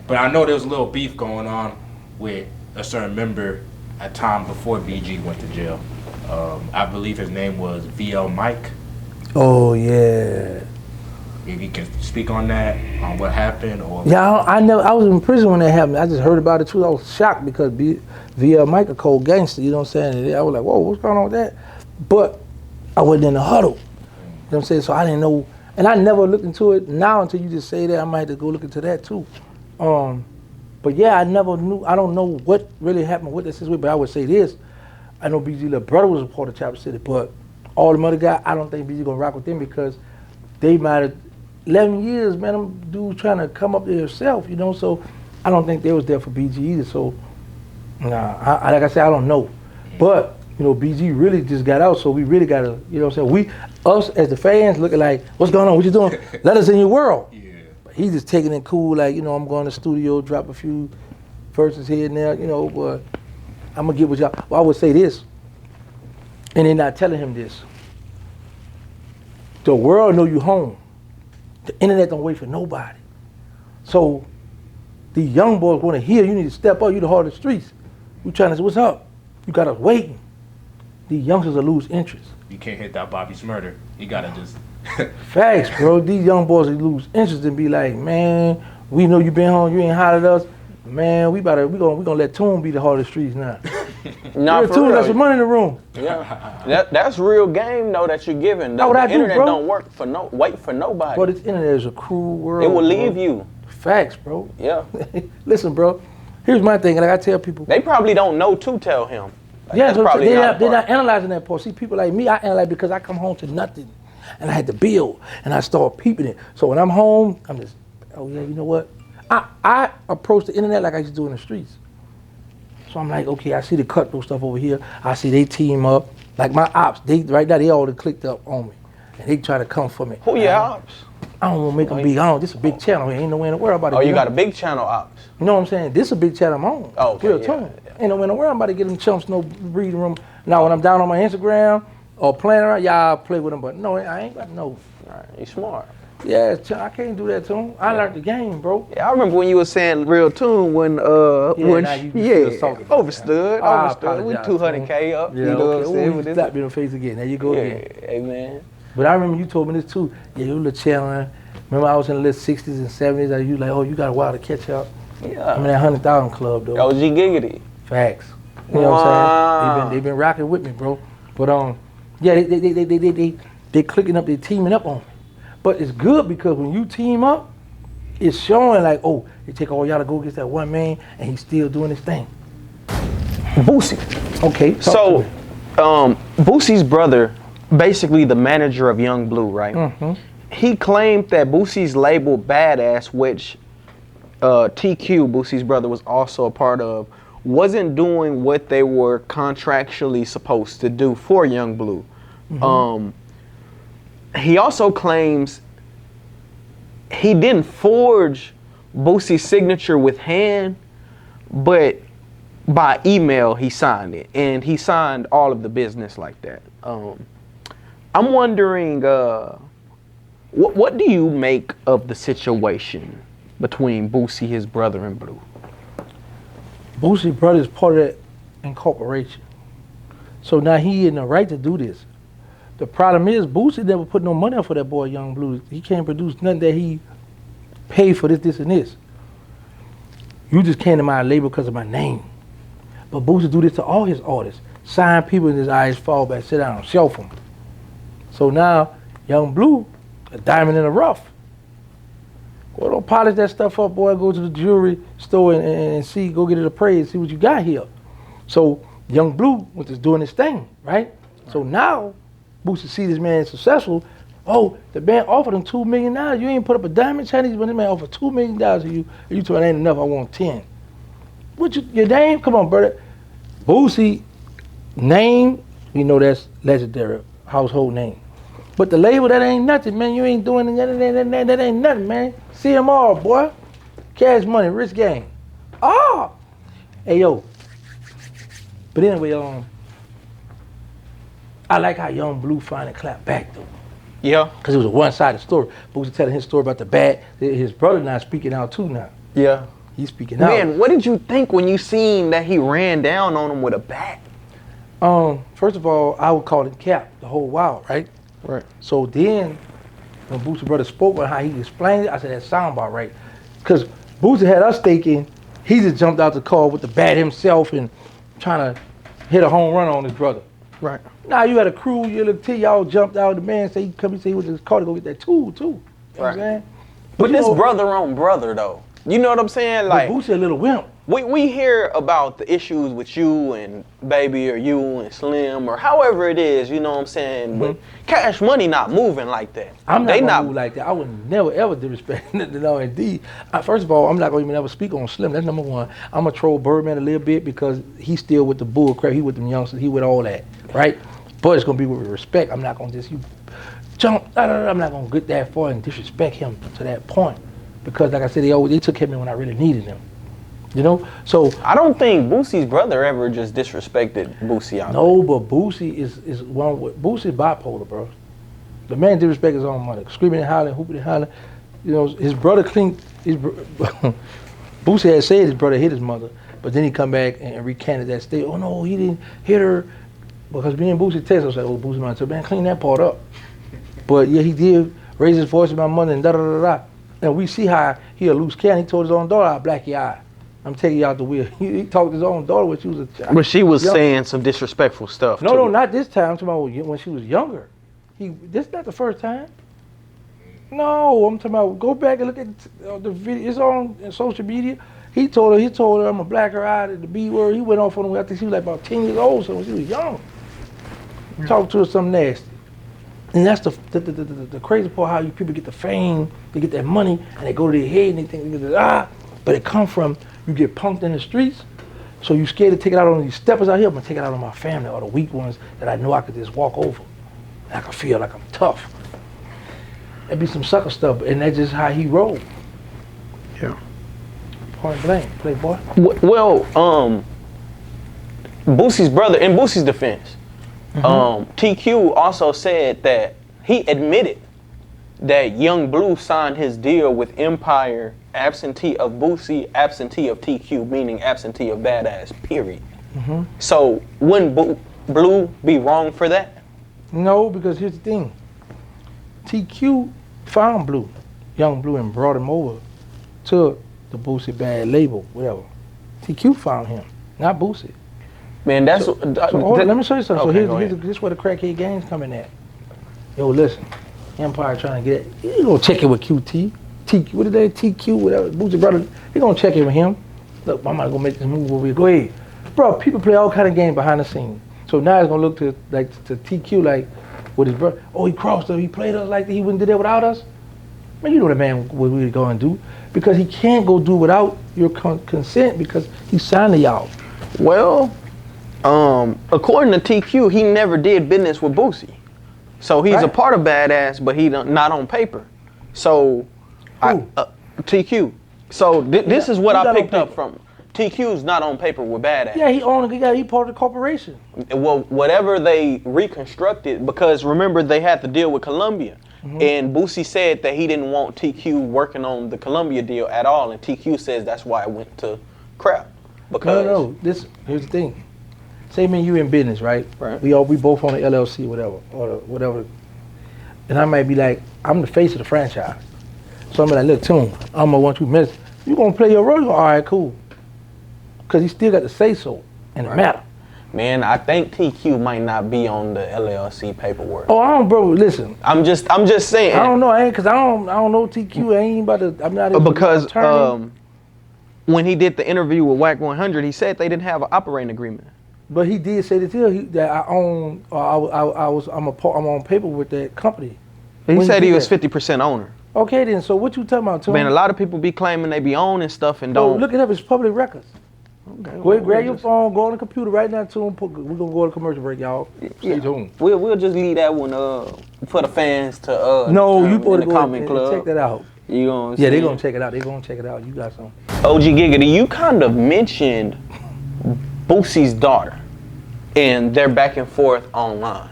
But I know there was a little beef going on with a certain member at time before BG went to jail. I believe his name was VL Mike. Oh yeah. If you can speak on that, on what happened, or yeah, I know. I was in prison when that happened. I just heard about it too. I was shocked because VL Mike a cold gangster. You know what I'm saying? I was like, whoa, what's going on with that? But I wasn't in the huddle. You know what I'm saying? So I didn't know, and I never looked into it. Now until you just say that, I might have to go look into that too. But yeah, I never knew. I don't know what really happened with this situation. But I would say this: I know BG little brother was a part of Chopper City, but all them other guys, I don't think BG gonna rock with them because they might have 11 years, man. Them dudes trying to come up there themselves, you know. So I don't think they was there for BG either. So nah, like I said, I don't know. But you know, BG really just got out, so we really gotta, you know what I'm saying? Us as the fans looking like, what's going on? What you doing? Let us in your world. Yeah. But he's just taking it cool, like, you know, I'm going to the studio, drop a few verses here and there, you know, but I'm gonna get with y'all. Well, I would say this, and they're not telling him this. The world know you home. The internet don't wait for nobody. So these young boys want to hear, you need to step up, you the heart of the streets. You trying to say, what's up? You got us waiting. These youngsters will lose interest. You can't hit that Bobby Smurder. You gotta just. Facts, bro. These young boys will lose interest and be like, man, we know you been home, you ain't hollered at us. Man, we gonna let Tune be the heart of the streets now. Nah, for Tune real. got some money in the room. Yeah, that's real game though that you're giving. The internet don't wait for nobody. But this internet is a cruel world. It will bro. leave you. Facts, bro. Yeah. Listen, bro. Here's my thing, like I tell people. They probably don't know to tell him. Like, Yeah, probably they're not analyzing that part. See, people like me, I analyze because I come home to nothing, and I had to build, and I start peeping it. So when I'm home, I'm just, oh yeah, you know what? I approach the internet like I used to do in the streets. So I'm like, okay, I see the cutthroat stuff over here. I see they team up. Like my ops, right now they all clicked up on me, and they try to come for me. Who your ops? I don't want to make them big. This is a big channel. Ain't no way in the world about it. Oh, you got a big channel ops. You know what I'm saying? This is a big channel I'm on. Oh, okay, RealToon. Ain't no way in the world I'm about to get them chumps no breathing room. Now when I'm down on my Instagram or playing around, yeah, I'll play with them, but no, I ain't got no. All right, you smart. Yeah, I can't do that to them. I learned the game, bro. Yeah, I remember when you were saying RealToon when overstood. We 200K up. Yeah, you know what I'm saying? Ooh, slap me in the face again. There you go again. Hey man. But I remember you told me this too. Yeah, you little challenge. Remember I was in the late 60s and 70s. You like, oh, you got a while to catch up. Yeah. I'm in that 100,000 club though. OG Giggity. Facts. You know what I'm saying? They've been rocking with me, bro. But yeah, they clicking up, they teaming up on me. But it's good because when you team up, it's showing like, oh, they take all y'all to go against that one man, and he's still doing his thing. Boosie. Okay. So, Boosie's brother, basically the manager of Young Blue, right? Mm-hmm. He claimed that Boosie's label Badass, which TQ, Boosie's brother, was also a part of, wasn't doing what they were contractually supposed to do for Young Blue. Mm-hmm. He also claims he didn't forge Boosie's signature with hand, but by email he signed it, and he signed all of the business like that. I'm wondering, what do you make of the situation between Boosie, his brother, and Blue? Boosie's brother is part of that incorporation. So now he in the right to do this. The problem is Boosie never put no money up for that boy Young Blue. He can't produce nothing that he paid for this, and this. You just came to my label because of my name. But Boosie do this to all his artists. Sign people in his eyes, fall back, sit down, shelf them. So now, Young Blue, a diamond in the rough. Go don't polish that stuff up, boy. Go to the jewelry store and see, go get it appraised, see what you got here. So Young Blue was just doing his thing, right? So now, Boosie see this man successful. Oh, the man offered him $2 million. You ain't put up a diamond Chinese, but this man offered $2 million to you. And you told me ain't enough, I want 10. What your name? Come on, brother. Boosie name, we know that's legendary, household name. But the label, that ain't nothing, man. You ain't doing that ain't nothing, man. CMR, boy. Cash money, risk game. Oh! Hey, yo. But anyway, I like how Young Blue finally clapped back, though. Yeah. Because it was a one-sided story. Boosie telling his story about the bad. His brother now speaking out, too, now. Yeah. He's speaking out. Man, what did you think when you seen that he ran down on him with a bat? First of all, I would call it cap the whole while, right? Right. So then, when Boosie brother spoke on how he explained it, I said, that sound about right. Because Boosie had us thinking he just jumped out the car with the bat himself and trying to hit a home run on his brother. Right. Now you had a crew, your little T, y'all jumped out. The man said he come and say he was in his car to go get that tool too. You know what I'm saying? But this know, brother on brother though. You know what I'm saying? Like Boosie a little wimp. we hear about the issues with you and Baby or you and Slim or however it is, you know what I'm saying? But Cash Money not moving like that. I'm not gonna move like that. I would never ever disrespect the R&D. First of all, I'm not gonna even ever speak on Slim. That's number one. I'm gonna troll Birdman a little bit because he's still with the bull crap. He with them youngsters. He with all that, right? But it's gonna be with respect. I'm not gonna just jump. I'm not gonna get that far and disrespect him to that point because, like I said, they took care of me when I really needed them. You know, so I don't think Boosie's brother ever just disrespected Boosie out no, but Boosie is one. Boosie bipolar, bro. The man disrespect his own mother, screaming and hollering, hooping and hollering. You know, his brother clean. Boosie had said his brother hit his mother, but then he come back and recanted that statement. Oh no, he didn't hit her, because me and Boosie text us like, oh, Boosie man, so man, clean that part up. But yeah, he did raise his voice to my mother and da da da da. And we see how he a loose cannon. He told his own daughter, "I'll black your eye. I'm taking you out the wheel." He talked to his own daughter when she was a child. But she was saying some disrespectful stuff. No, no, not this time. I'm talking about when she was younger. This not the first time. No, I'm talking about, go back and look at the video. It's on social media. He told her, I'm gonna black her eye at the B word. He went off on her. I think she was like about 10 years old, so when she was young. Talked to her something nasty. And that's the crazy part, how you people get the fame, they get that money, and they go to their head and they think, but it come from, you get punked in the streets, so you scared to take it out on these steppers out here. I'm gonna take it out on my family or the weak ones that I know I could just walk over. I can feel like I'm tough. That'd be some sucker stuff, and that's just how he rolled. Yeah. Point blank, playboy. Well, Boosie's brother, in Boosie's defense, TQ also said that he admitted that Young Blue signed his deal with Empire absentee of Boosie, absentee of TQ, meaning absentee of Badass, period. So wouldn't Blue be wrong for that? No, because here's the thing. TQ found Blue, Young Blue, and brought him over to the Boosie Bad label, whatever. TQ found him, not Boosie. Man, that's... Hold on, let me show you something. Okay, So here's where the crackhead game's coming at. Yo, listen, Empire trying to get it. You gonna check it with QT. TQ, what is that? TQ, whatever, Boosie brother. You gonna check it with him. Look, I'm gonna go make this move over here. Go ahead. Bro, people play all kind of games behind the scenes. So now it's gonna look to TQ like with his brother. Oh, he crossed us. He played us like that. He wouldn't do that without us. Man, you know the man what we go and do, because he can't go do without your consent because he signed to y'all. Well, according to TQ, he never did business with Boosie, so he's a part of Badass, but he not on paper. So, TQ. So this is what I picked up from. TQ's not on paper with Badass. Yeah, he part of the corporation. Well, whatever they reconstructed, because remember they had to deal with Columbia, and Boosie said that he didn't want TQ working on the Columbia deal at all, and TQ says that's why it went to crap. Because no, here's the thing. Say me and you in business, right? Right. We both on the LLC, whatever. And I might be like, I'm the face of the franchise. So I'm like, look, Tune, I'm gonna want you minutes. You gonna play your role? All right, cool. Because he still got to say so in the matter. Man, I think TQ might not be on the LLC paperwork. Oh, I don't, bro. Listen, I'm just saying. I don't know, because I don't know TQ. I ain't about to. I'm not. Because when he did the interview with Wack 100, he said they didn't have an operating agreement. But he did say that I own. I'm on paper with that company. He said he was 50% owner. Okay, then. So what you talking about, Tune? Man, a lot of people be claiming they be owning stuff and don't. Look it up. It's public records. Okay, Go ahead, grab your phone, go on the computer right now, Tune. We're gonna go to commercial break, y'all. Stay tuned. We'll just leave that one for the fans to no, you put in the comment club. Check that out. You gonna they're gonna check it out. They're gonna check it out. You got some. OG Giggity, you kind of mentioned Boosie's daughter and their back and forth online.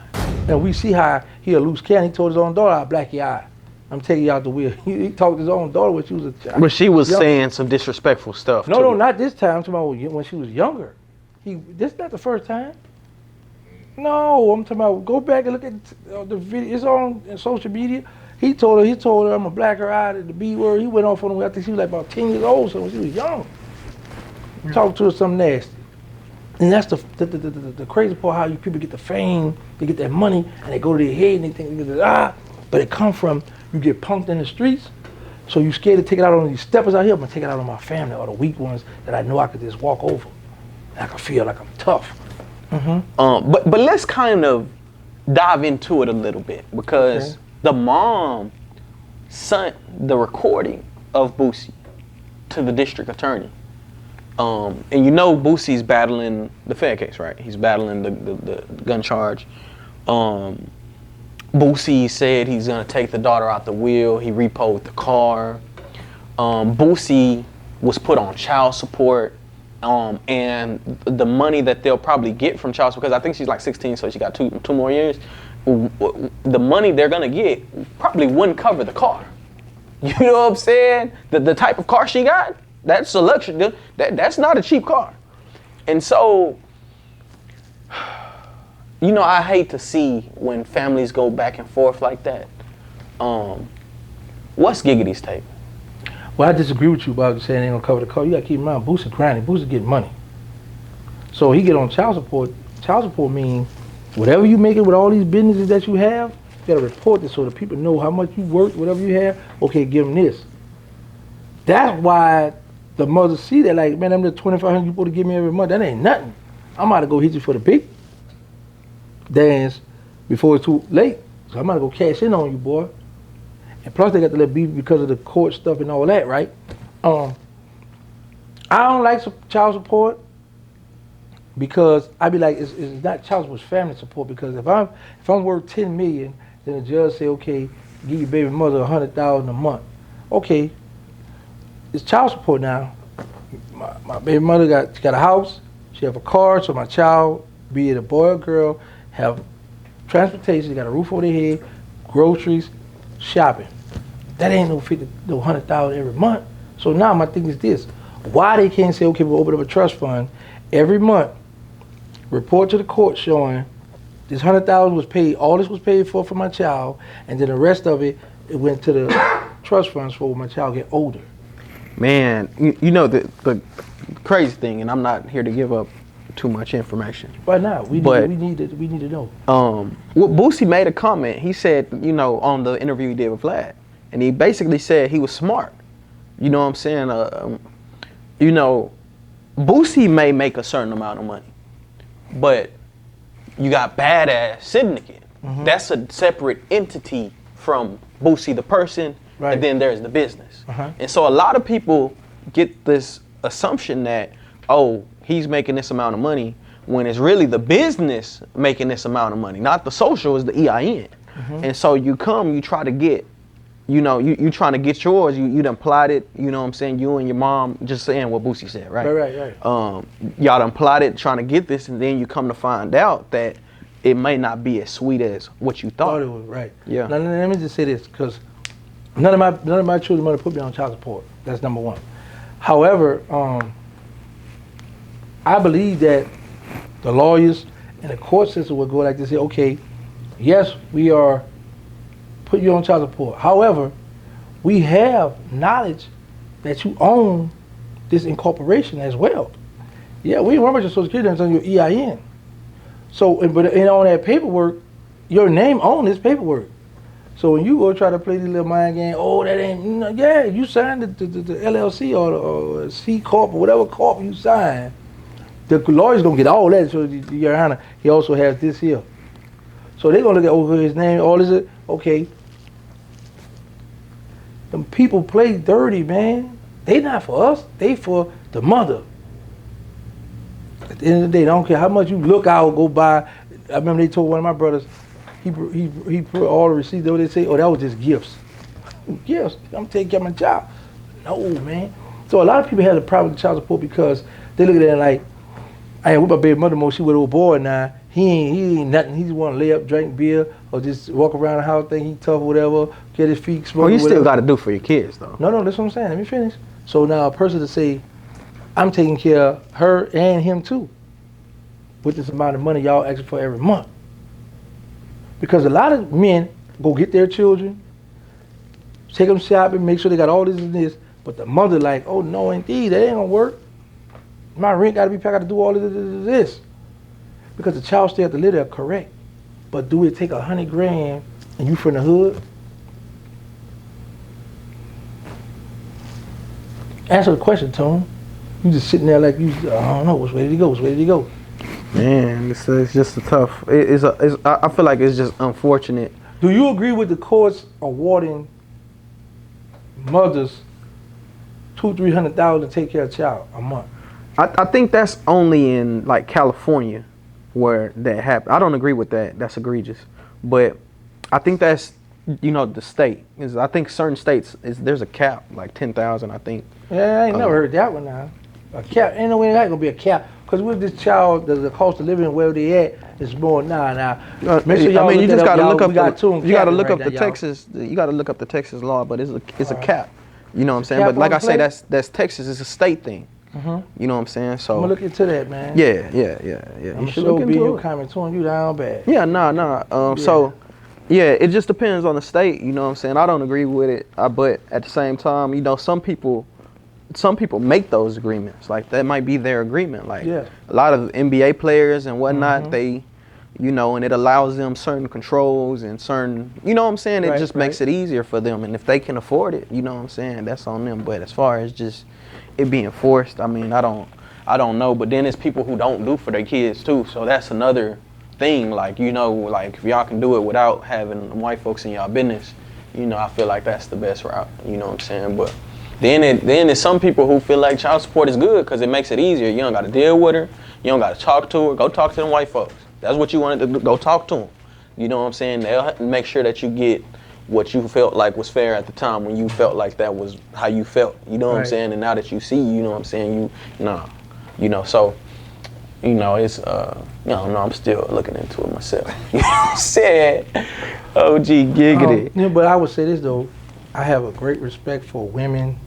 And we see how he a loose cannon. He told his own daughter, "I'll black your eye. I'm taking you out the wheel." He talked to his own daughter when she was a child. But she was saying some disrespectful stuff. No, not this time. I'm talking about when she was younger. This not the first time. No, I'm talking about, go back and look at the video. It's on social media. He told her, I'm gonna black her eye at the B word. He went off on her. I think she was like about 10 years old, so when she was young. Talked to her something nasty. And that's the crazy part, how you people get the fame, they get that money, and they go to their head and they think, but it come from, you get punked in the streets, So you scared to take it out on these steppers out here? I'm gonna take it out on my family or the weak ones that I know I could just walk over. I can feel like I'm tough. But let's kind of dive into it a little bit because the mom sent the recording of Boosie to the district attorney. And you know Boosie's battling the Fed case, right? He's battling the gun charge. Boosie said he's gonna take the daughter out the wheel. He repoed the car. Boosie was put on child support. And the money that they'll probably get from child support, because I think she's like 16, so she got two more years. The money they're gonna get probably wouldn't cover the car. You know what I'm saying? The type of car she got, that's a luxury. That's not a cheap car. And so, you know, I hate to see when families go back and forth like that. What's Giggity's take? Well, I disagree with you about saying they ain't gonna cover the car. You gotta keep in mind, Boosie grinding. Boosie getting money. So he get on child support. Child support means whatever you make it with all these businesses that you have, you gotta report this so the people know how much you work, whatever you have. Okay, give them this. That's why the mothers see that, like, man, them the $2,500 you supposed to give me every month. That ain't nothing. I'm about to go hit you for the big dance before it's too late. So I'm about to go cash in on you, boy. And plus they got to let be because of the court stuff and all that, right? I don't like child support because I be like, it's not child support, it's family support. Because if I'm worth $10 million, then the judge say, okay, give your baby mother $100,000 a month. Okay, it's child support now. My baby mother got a house, she have a car, so my child, be it a boy or girl, have transportation, got a roof over their head, groceries, shopping. That ain't no $100,000 every month. So now my thing is this: why they can't say, okay, we'll open up a trust fund every month, report to the court showing this $100,000 was paid, all this was paid for my child, and then the rest of it went to the trust funds for when my child get older. Man, you know the crazy thing, and I'm not here to give up too much information. Right now, we need to know. Boosie made a comment. He said, you know, on the interview he did with Vlad, and he basically said he was smart. You know what I'm saying? You know, Boosie may make a certain amount of money, but you got Badass Syndicate. That's a separate entity from Boosie the person, right. And then there's the business. And so a lot of people get this assumption that, oh, he's making this amount of money, when it's really the business making this amount of money, not the social, is the EIN. And so you try to get, you know, you trying to get yours, you done plotted, you know what I'm saying, you and your mom, just saying what Boosie said, right? Right. Y'all done plotted trying to get this, and then you come to find out that it may not be as sweet as what you thought. It was, right. Yeah. Now, let me just say this, because none of my children mother put me on child support. That's number one. However, I believe that the lawyers and the court system would go like this: say, okay, yes, we are putting you on child support. However, we have knowledge that you own this incorporation as well. Yeah, we ain't worried about your Social Security, it's on your EIN. So, but on that paperwork, your name on this paperwork. So when you go try to play this little mind game, oh, that ain't, yeah, you signed the LLC or C Corp or whatever corp you signed. The lawyer's gonna get all that. So, Your Honor, he also has this here. So they're gonna look at his name, all this. Okay. Them people play dirty, man. They not for us. They for the mother. At the end of the day, they don't care how much you look out, go by. I remember they told one of my brothers, he put all the receipts. They say, oh, that was just gifts. Gifts. I'm taking care of my child. No, man. So a lot of people have a problem with child support because they look at it like, I ain't with my baby mother more. She with a little boy now. He ain't nothing. He just want to lay up, drink beer, or just walk around the house, think he tough or whatever, get his feet smoked. Well, you still got to do for your kids, though. No, that's what I'm saying. Let me finish. So now a person to say, I'm taking care of her and him too, with this amount of money y'all asking for every month. Because a lot of men go get their children, take them shopping, make sure they got all this and this, but the mother like, oh no, indeed, that ain't gonna work. My rent gotta be paid, I gotta do all this. Because the child still have to live there, correct. But do it take $100,000 and you from the hood? Answer the question, Tone. You just sitting there like you, I don't know, what's ready to go, what's ready to go. Man, it's just a tough. I feel like it's just unfortunate. Do you agree with the courts awarding mothers $200,000-$300,000 to take care of a child a month? I think that's only in like California where that happened. I don't agree with that. That's egregious. But I think that's, the state. I think certain states, there's a cap, like 10,000, I think. Yeah, I ain't never heard that one now. A cap, ain't no way that gonna be a cap. Because with this child, the cost of living where they at is more now. Make sure y'all you just gotta look up the Texas. You gotta look up the Texas law, but it's a cap. You know what I'm saying? But like I say, that's Texas. It's a state thing. You know what I'm saying? So I'm gonna look into that, man. Yeah. I'm sure be your comment tone you down bad. Yeah, nah. So yeah, it just depends on the state. You know what I'm saying? I don't agree with it, but at the same time, some people make those agreements. Like that might be their agreement. Like a lot of NBA players and whatnot, they, and it allows them certain controls and certain, you know what I'm saying? It just makes it easier for them. And if they can afford it, you know what I'm saying? That's on them. But as far as just it being forced, I mean, I don't know. But then it's people who don't do for their kids too. So that's another thing. Like, like if y'all can do it without having white folks in y'all business, I feel like that's the best route. You know what I'm saying? But then there's some people who feel like child support is good because it makes it easier. You don't got to deal with her. You don't got to talk to her. Go talk to them white folks. That's what you wanted to do. Go talk to them. You know what I'm saying? They'll make sure that you get what you felt like was fair at the time when you felt like that was how you felt. You know what I'm saying? And now that you see, you know what I'm saying? So, it's, I'm still looking into it myself. You know what I'm saying? OG giggity. But I would say this, though. I have a great respect for women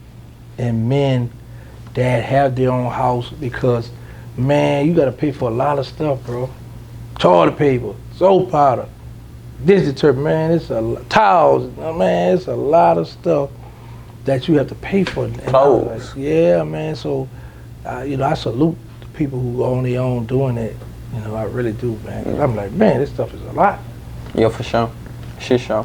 and men that have their own house because, man, you got to pay for a lot of stuff, bro. Toilet paper, soap powder, dish detergent, man, it's towels, man, it's a lot of stuff that you have to pay for. Clothes. Yeah, man, so, I salute the people who own their own doing it. I really do, man. I'm like, man, this stuff is a lot. Yeah, for sure. Shit, sure.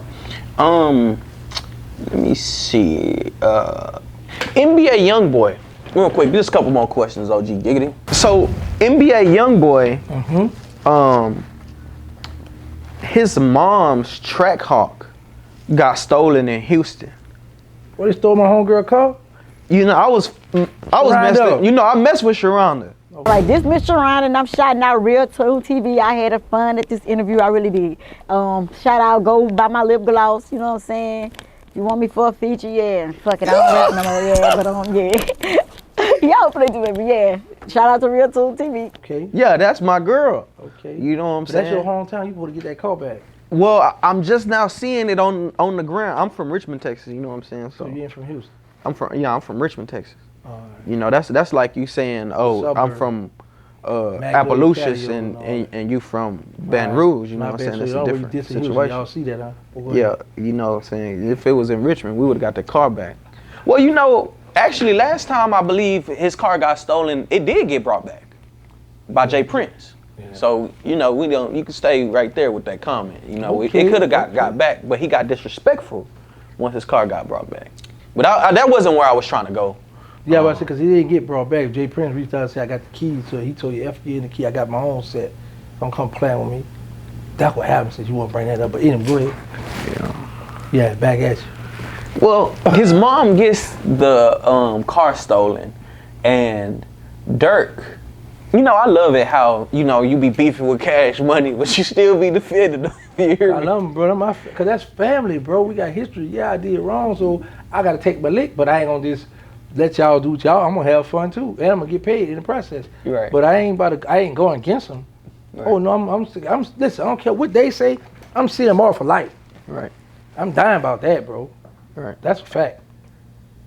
Let me see. NBA YoungBoy. Real quick, just a couple more questions, OG Giggity. So, NBA YoungBoy, his mom's track hawk got stolen in Houston. What, he stole my homegirl car? I was messed up. I messed with Sharonda. Like this, Miss Sharon, and I'm shouting out RealToon TV. I had a fun at this interview. I really did. Shout out, go buy my lip gloss. You know what I'm saying? You want me for a feature? Yeah. Fuck it, I don't rap no more. Yeah, but yeah. Y'all play to me. Yeah. Shout out to RealToon TV. Okay. Yeah, that's my girl. Okay. You know what I'm saying? That's your hometown. You supposed to get that call back. Well, I'm just now seeing it on the ground. I'm from Richmond, Texas. You know what I'm saying? So you ain't from Houston? I'm from Richmond, Texas. That's like you saying, I'm from Appaloochas and you from Baton Rouge. You know what I'm saying? That's a different situation. Y'all see that, huh? Yeah, you know what I'm saying? If it was in Richmond, we would have got the car back. Well, actually, last time I believe his car got stolen, it did get brought back by Jay Prince. Yeah. So, you can stay right there with that comment. It could have got back, but he got disrespectful once his car got brought back. But that wasn't where I was trying to go. Yeah, but because he didn't get brought back. If Jay Prince reached out and said, I got the keys, so he told you, F you in the key, I got my own set. Don't come playing with me. That's what happens since you want to bring that up. But anyway, go ahead. Yeah, back at you. Well, his mom gets the car stolen, and Dirk, I love it how, you be beefing with Cash Money, but you still be defending them. I love him, bro. Because that's family, bro. We got history. Yeah, I did wrong, so I got to take my lick, but I ain't going to just let y'all do what y'all. I'm going to have fun, too, and I'm going to get paid in the process. Right. But I ain't going against them. Right. Oh, no, I'm listen, I don't care what they say. I'm seeing them all for life. Right. I'm dying about that, bro. Right. That's a fact.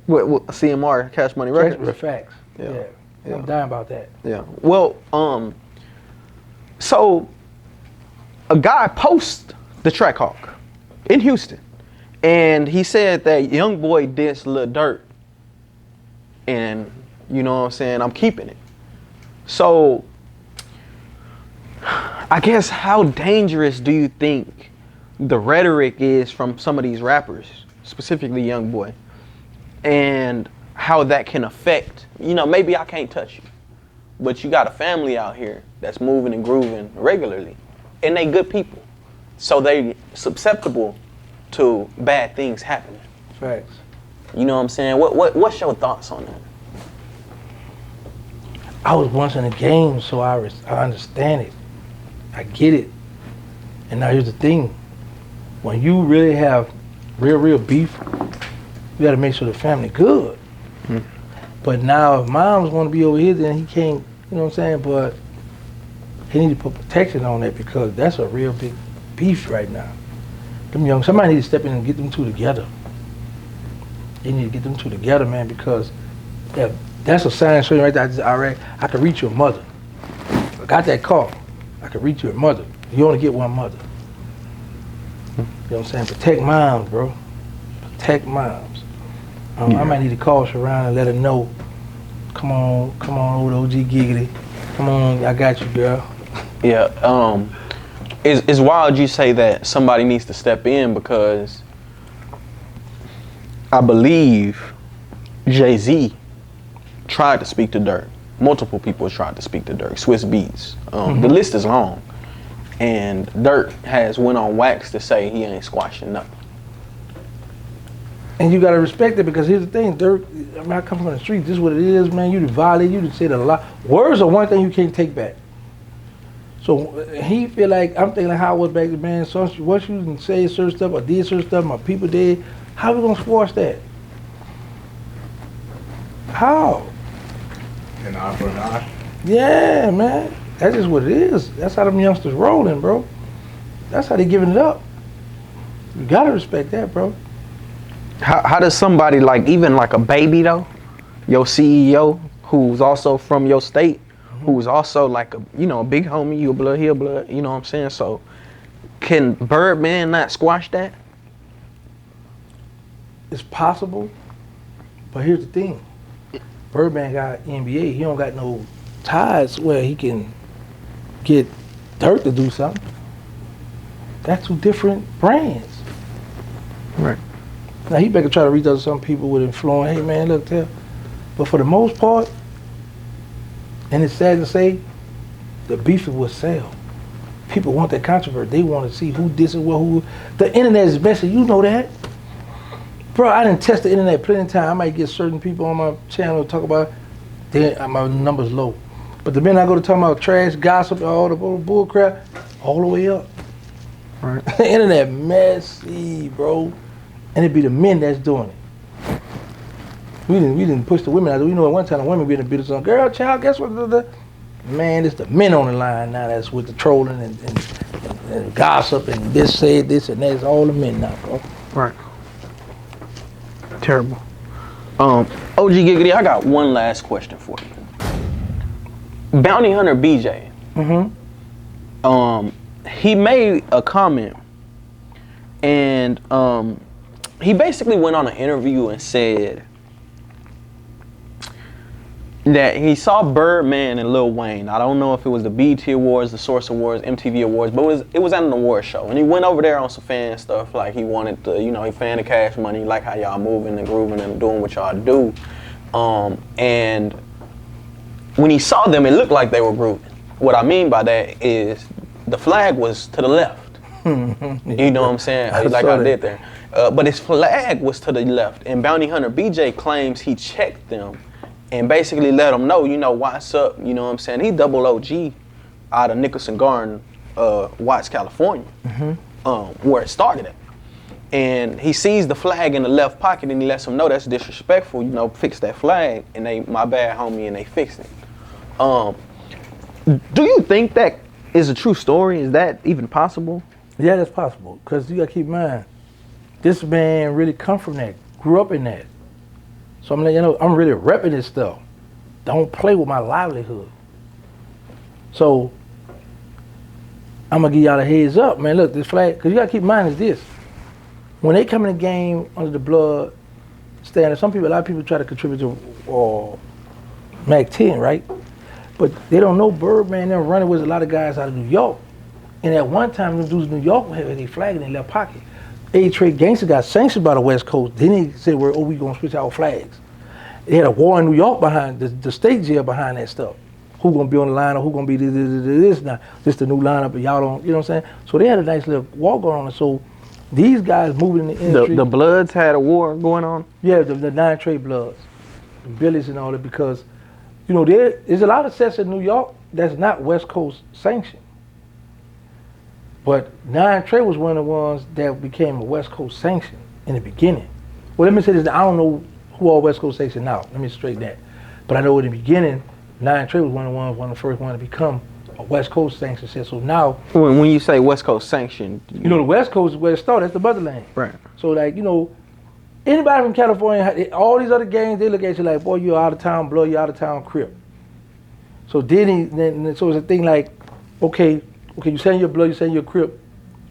What CMR, Cash Money Records? Cash facts. Yeah. I'm dying about that. Yeah. Well, so a guy posts the track hawk in Houston, and he said that YoungBoy dissed Lil Durk, and you know what I'm saying, I'm keeping it. So I guess how dangerous do you think the rhetoric is from some of these rappers, specifically YoungBoy? And how that can affect, maybe I can't touch you, but you got a family out here that's moving and grooving regularly, and they good people. So they susceptible to bad things happening. Facts. You know what I'm saying? What's your thoughts on that? I was once in the game, so I understand it. I get it. And now here's the thing. When you really have real beef, you gotta make sure the family good. Mm-hmm. But now if moms wanna be over here, then he can't, you know what I'm saying? But he need to put protection on that because that's a real big beef right now. Somebody need to step in and get them two together. They need to get them two together, man, because that's a sign showing right there. I can reach your mother. I got that call. I can reach your mother. You only get one mother. You know what I'm saying? Protect moms, bro. Protect moms. I might need to call Sharon and let her know. Come on, old OG Giggity. Come on, I got you, girl. Yeah, it's wild you say that somebody needs to step in because I believe Jay-Z tried to speak to Dirk. Multiple people tried to speak to Dirk. Swiss Beats. The list is long. And Dirk has went on wax to say he ain't squashing nothing. And you gotta respect it because here's the thing, Dirk, I come from the street, this is what it is, man. You done violated, you done said a lot. Words are one thing you can't take back. So he feel like, I'm thinking like how I was back then, man, so once you can say certain stuff or did certain stuff, my people did, how we gonna squash that? How? An eye for an eye? Yeah, man. That's just what it is. That's how them youngsters rolling, bro. That's how they giving it up. You gotta respect that, bro. How does somebody even like a baby though, your CEO, who's also from your state, who's also like a big homie, you a blood, he a blood, you know what I'm saying? So can Birdman not squash that? It's possible, but here's the thing. Birdman got NBA, he don't got no ties where he can get Dirk to do something. That's two different brands. Right. Now he better try to reach out to some people with influence. Hey man, look there. But for the most part, and it's sad to say, the beef will sell. People want that controversy. They want to see who this and who. The internet is messy. You know that, bro. I didn't test the internet plenty of times. I might get certain people on my channel to talk about. My numbers low, but the minute I go to talk about trash, gossip, all the bull crap, all the way up. Right. The internet messy, bro. And it be the men that's doing it. We didn't push the women out. We know at one time the women be in the business on, girl, child, guess what? Man, it's the men on the line now that's with the trolling and gossip and this said this and that. It's all the men now, bro. Right. Terrible. OG Giggity, I got one last question for you. Bounty Hunter BJ. He made a comment and he basically went on an interview and said that he saw Birdman and Lil Wayne. I don't know if it was the BET Awards, the Source Awards, MTV Awards, but it was at an award show. And he went over there on some fan stuff, like he wanted to, he fan the Cash Money, like how y'all moving and grooving and doing what y'all do. And when he saw them, it looked like they were grooving. What I mean by that is the flag was to the left. You know what I'm saying? Like I did there. But his flag was to the left. And Bounty Hunter BJ claims he checked them and basically let them know, what's up, you know what I'm saying? He double OG out of Nicholson Garden, Watts, California, where it started at. And he sees the flag in the left pocket and he lets them know that's disrespectful, fix that flag. And they, my bad homie, and they fixed it. Do you think that is a true story? Is that even possible? Yeah, that's possible. Because you got to keep in mind, this man really come from that, grew up in that. So I'm letting you know, I'm really repping this stuff. Don't play with my livelihood. So I'm going to give y'all a heads up, man. Look, this flag, because you got to keep in mind is this. When they come in the game under the blood standard, a lot of people try to contribute to Mac 10, right? But they don't know Birdman, them running with a lot of guys out of New York. And at one time, them dudes in New York had their flag in their left pocket. Trade Gangsta got sanctioned by the West Coast. Then they said, we going to switch our flags. they had a war in New York behind the state jail behind that stuff. Who gonna be on the lineup? Who gonna be this now? This the new lineup, but y'all don't. You know what I'm saying? So they had a nice little war going on. So these guys moving in the industry. The Bloods had a war going on. Yeah, the 9 Trey Bloods, the Billies and all that, because you know there is a lot of sets in New York that's not West Coast sanctioned. But 9 Trey was one of the ones that became a West Coast sanction in the beginning. Well, let me say this: I don't know who all West Coast sanctioned now. Let me straighten that. But I know in the beginning, 9 Trey was one of the first ones to become a West Coast sanction set. So now, When you say West Coast sanctioned, you know the West Coast is where it started. That's the motherland. right? So like, you know, anybody from California, all these other gangs, they look at you like, boy, you're out of town blood, you're out of town Crip. So then so it's a thing like, okay, you saying your blood, you saying your Crip.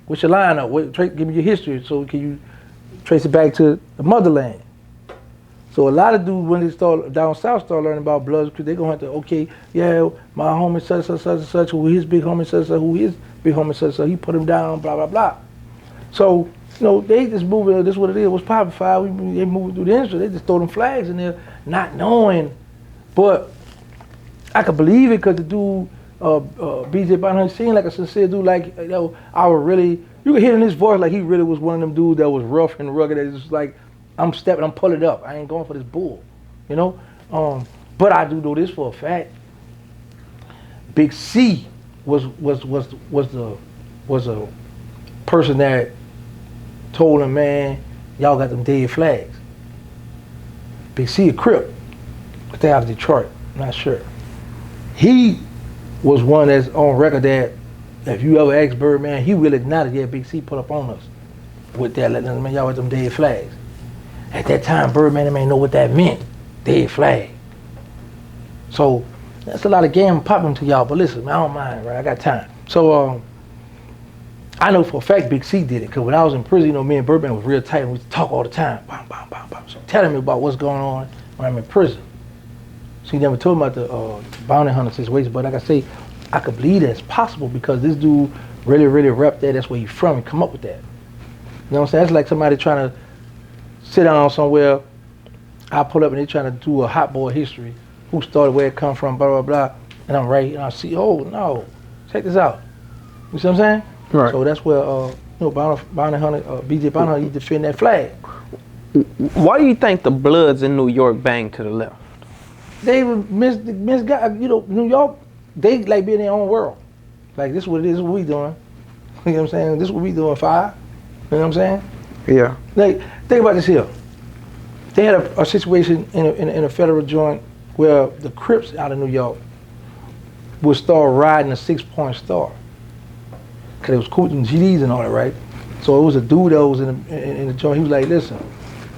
What's your lineup? Give me your history. So can you trace it back to the motherland? So a lot of dudes, when they start down south, start learning about Bloods, they're gonna have to, okay, yeah, my homie such and such, who his big homie such, who his big homie such, he put him down, blah blah blah. So you know they just moving. This is what it is. What's poppin' five? They moving through the industry. They just throw them flags in there, not knowing. But I could believe it because the dude, BJ Bonham, seemed like a sincere dude. Like, you know, I would really, you could hear in his voice like he really was one of them dudes that was rough and rugged. That just like, I'm pulling up. I ain't going for this bull, you know. But I do know this for a fact. Big C was a person that told him, man, y'all got them dead flags. Big C a Crip, but they out of Detroit. I'm not sure. He was one that's on record that if you ever ask Birdman, he will acknowledge, yeah, Big C put up on us with that, letting them, man, y'all with them dead flags. At that time, Birdman didn't know what that meant, dead flag. So that's a lot of game popping to y'all, but listen, man, I don't mind, right? I got time. So I know for a fact Big C did it, because when I was in prison, you know, me and Birdman was real tight, and we used to talk all the time. Bam, bam, bam, bam. So telling me about what's going on when I'm in prison. So he never told me about the bounty hunter situation, but like I say, I could believe that it's possible because this dude really, really repped that. That's where he's from and come up with that. You know what I'm saying? That's like somebody trying to sit down somewhere, I pull up and they trying to do a hot boy history, who started, where it come from, blah, blah, blah, and I'm right, and I see, oh, no, check this out. You see what I'm saying? Right. So that's where, you know, bounty hunter, BJ Bounty Hunter, he defend that flag. Why do you think the Bloods in New York bang to the left? They misguided, you know, New York, they like be in their own world. Like, this is what it is, this is what we doing. You know what I'm saying? This is what we doing, five. You know what I'm saying? Yeah. Like, think about this here. They had a situation in a federal joint where the Crips out of New York would start riding a 6-point star. Cause it was cool and GDs and all that, right? So it was a dude that was in the joint. He was like, listen,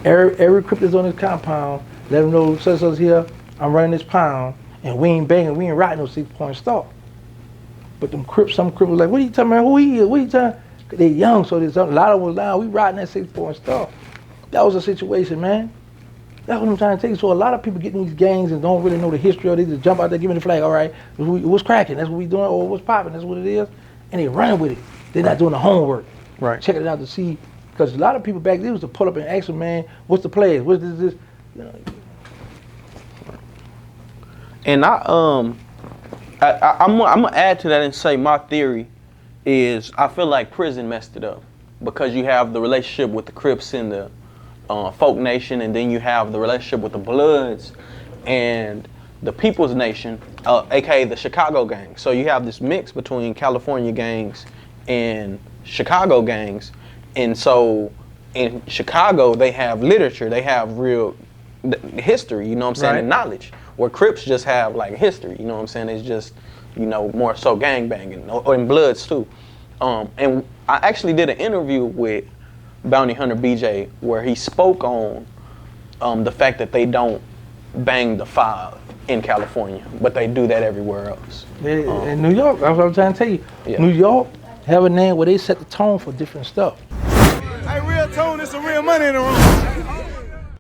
every Crip that's on this compound, let them know such here, I'm running this pound, and we ain't banging, we ain't riding no 6-point star. But them Crips, some Crips was like, what are you talking about? Who he is? What are you talking? They young, so there's a lot of them was down. We riding that 6-point star. That was a situation, man. That's what I'm trying to tell you. So a lot of people get in these gangs and don't really know the history, or they just jump out there, give me the flag. All right, what's cracking? That's what we doing. Or what's popping? That's what it is. And they running with it. They're not doing the homework. Right. Checking it out to see, because a lot of people back then was to pull up and ask them, man, what's the players? What's this? You know. And I'm gonna add to that and say my theory is I feel like prison messed it up because you have the relationship with the Crips and the Folk Nation, and then you have the relationship with the Bloods and the People's Nation, aka the Chicago gang. So you have this mix between California gangs and Chicago gangs, and so in Chicago they have literature, they have real history, you know what I'm saying, right, and knowledge. Where Crips just have like history, you know what I'm saying? It's just, you know, more so gang banging, or in Bloods too. And I actually did an interview with Bounty Hunter BJ where he spoke on the fact that they don't bang the 5 in California, but they do that everywhere else. In New York, that's what I'm trying to tell you. Yeah. New York have a name where they set the tone for different stuff. Hey, RealToon, it's some real money in the room.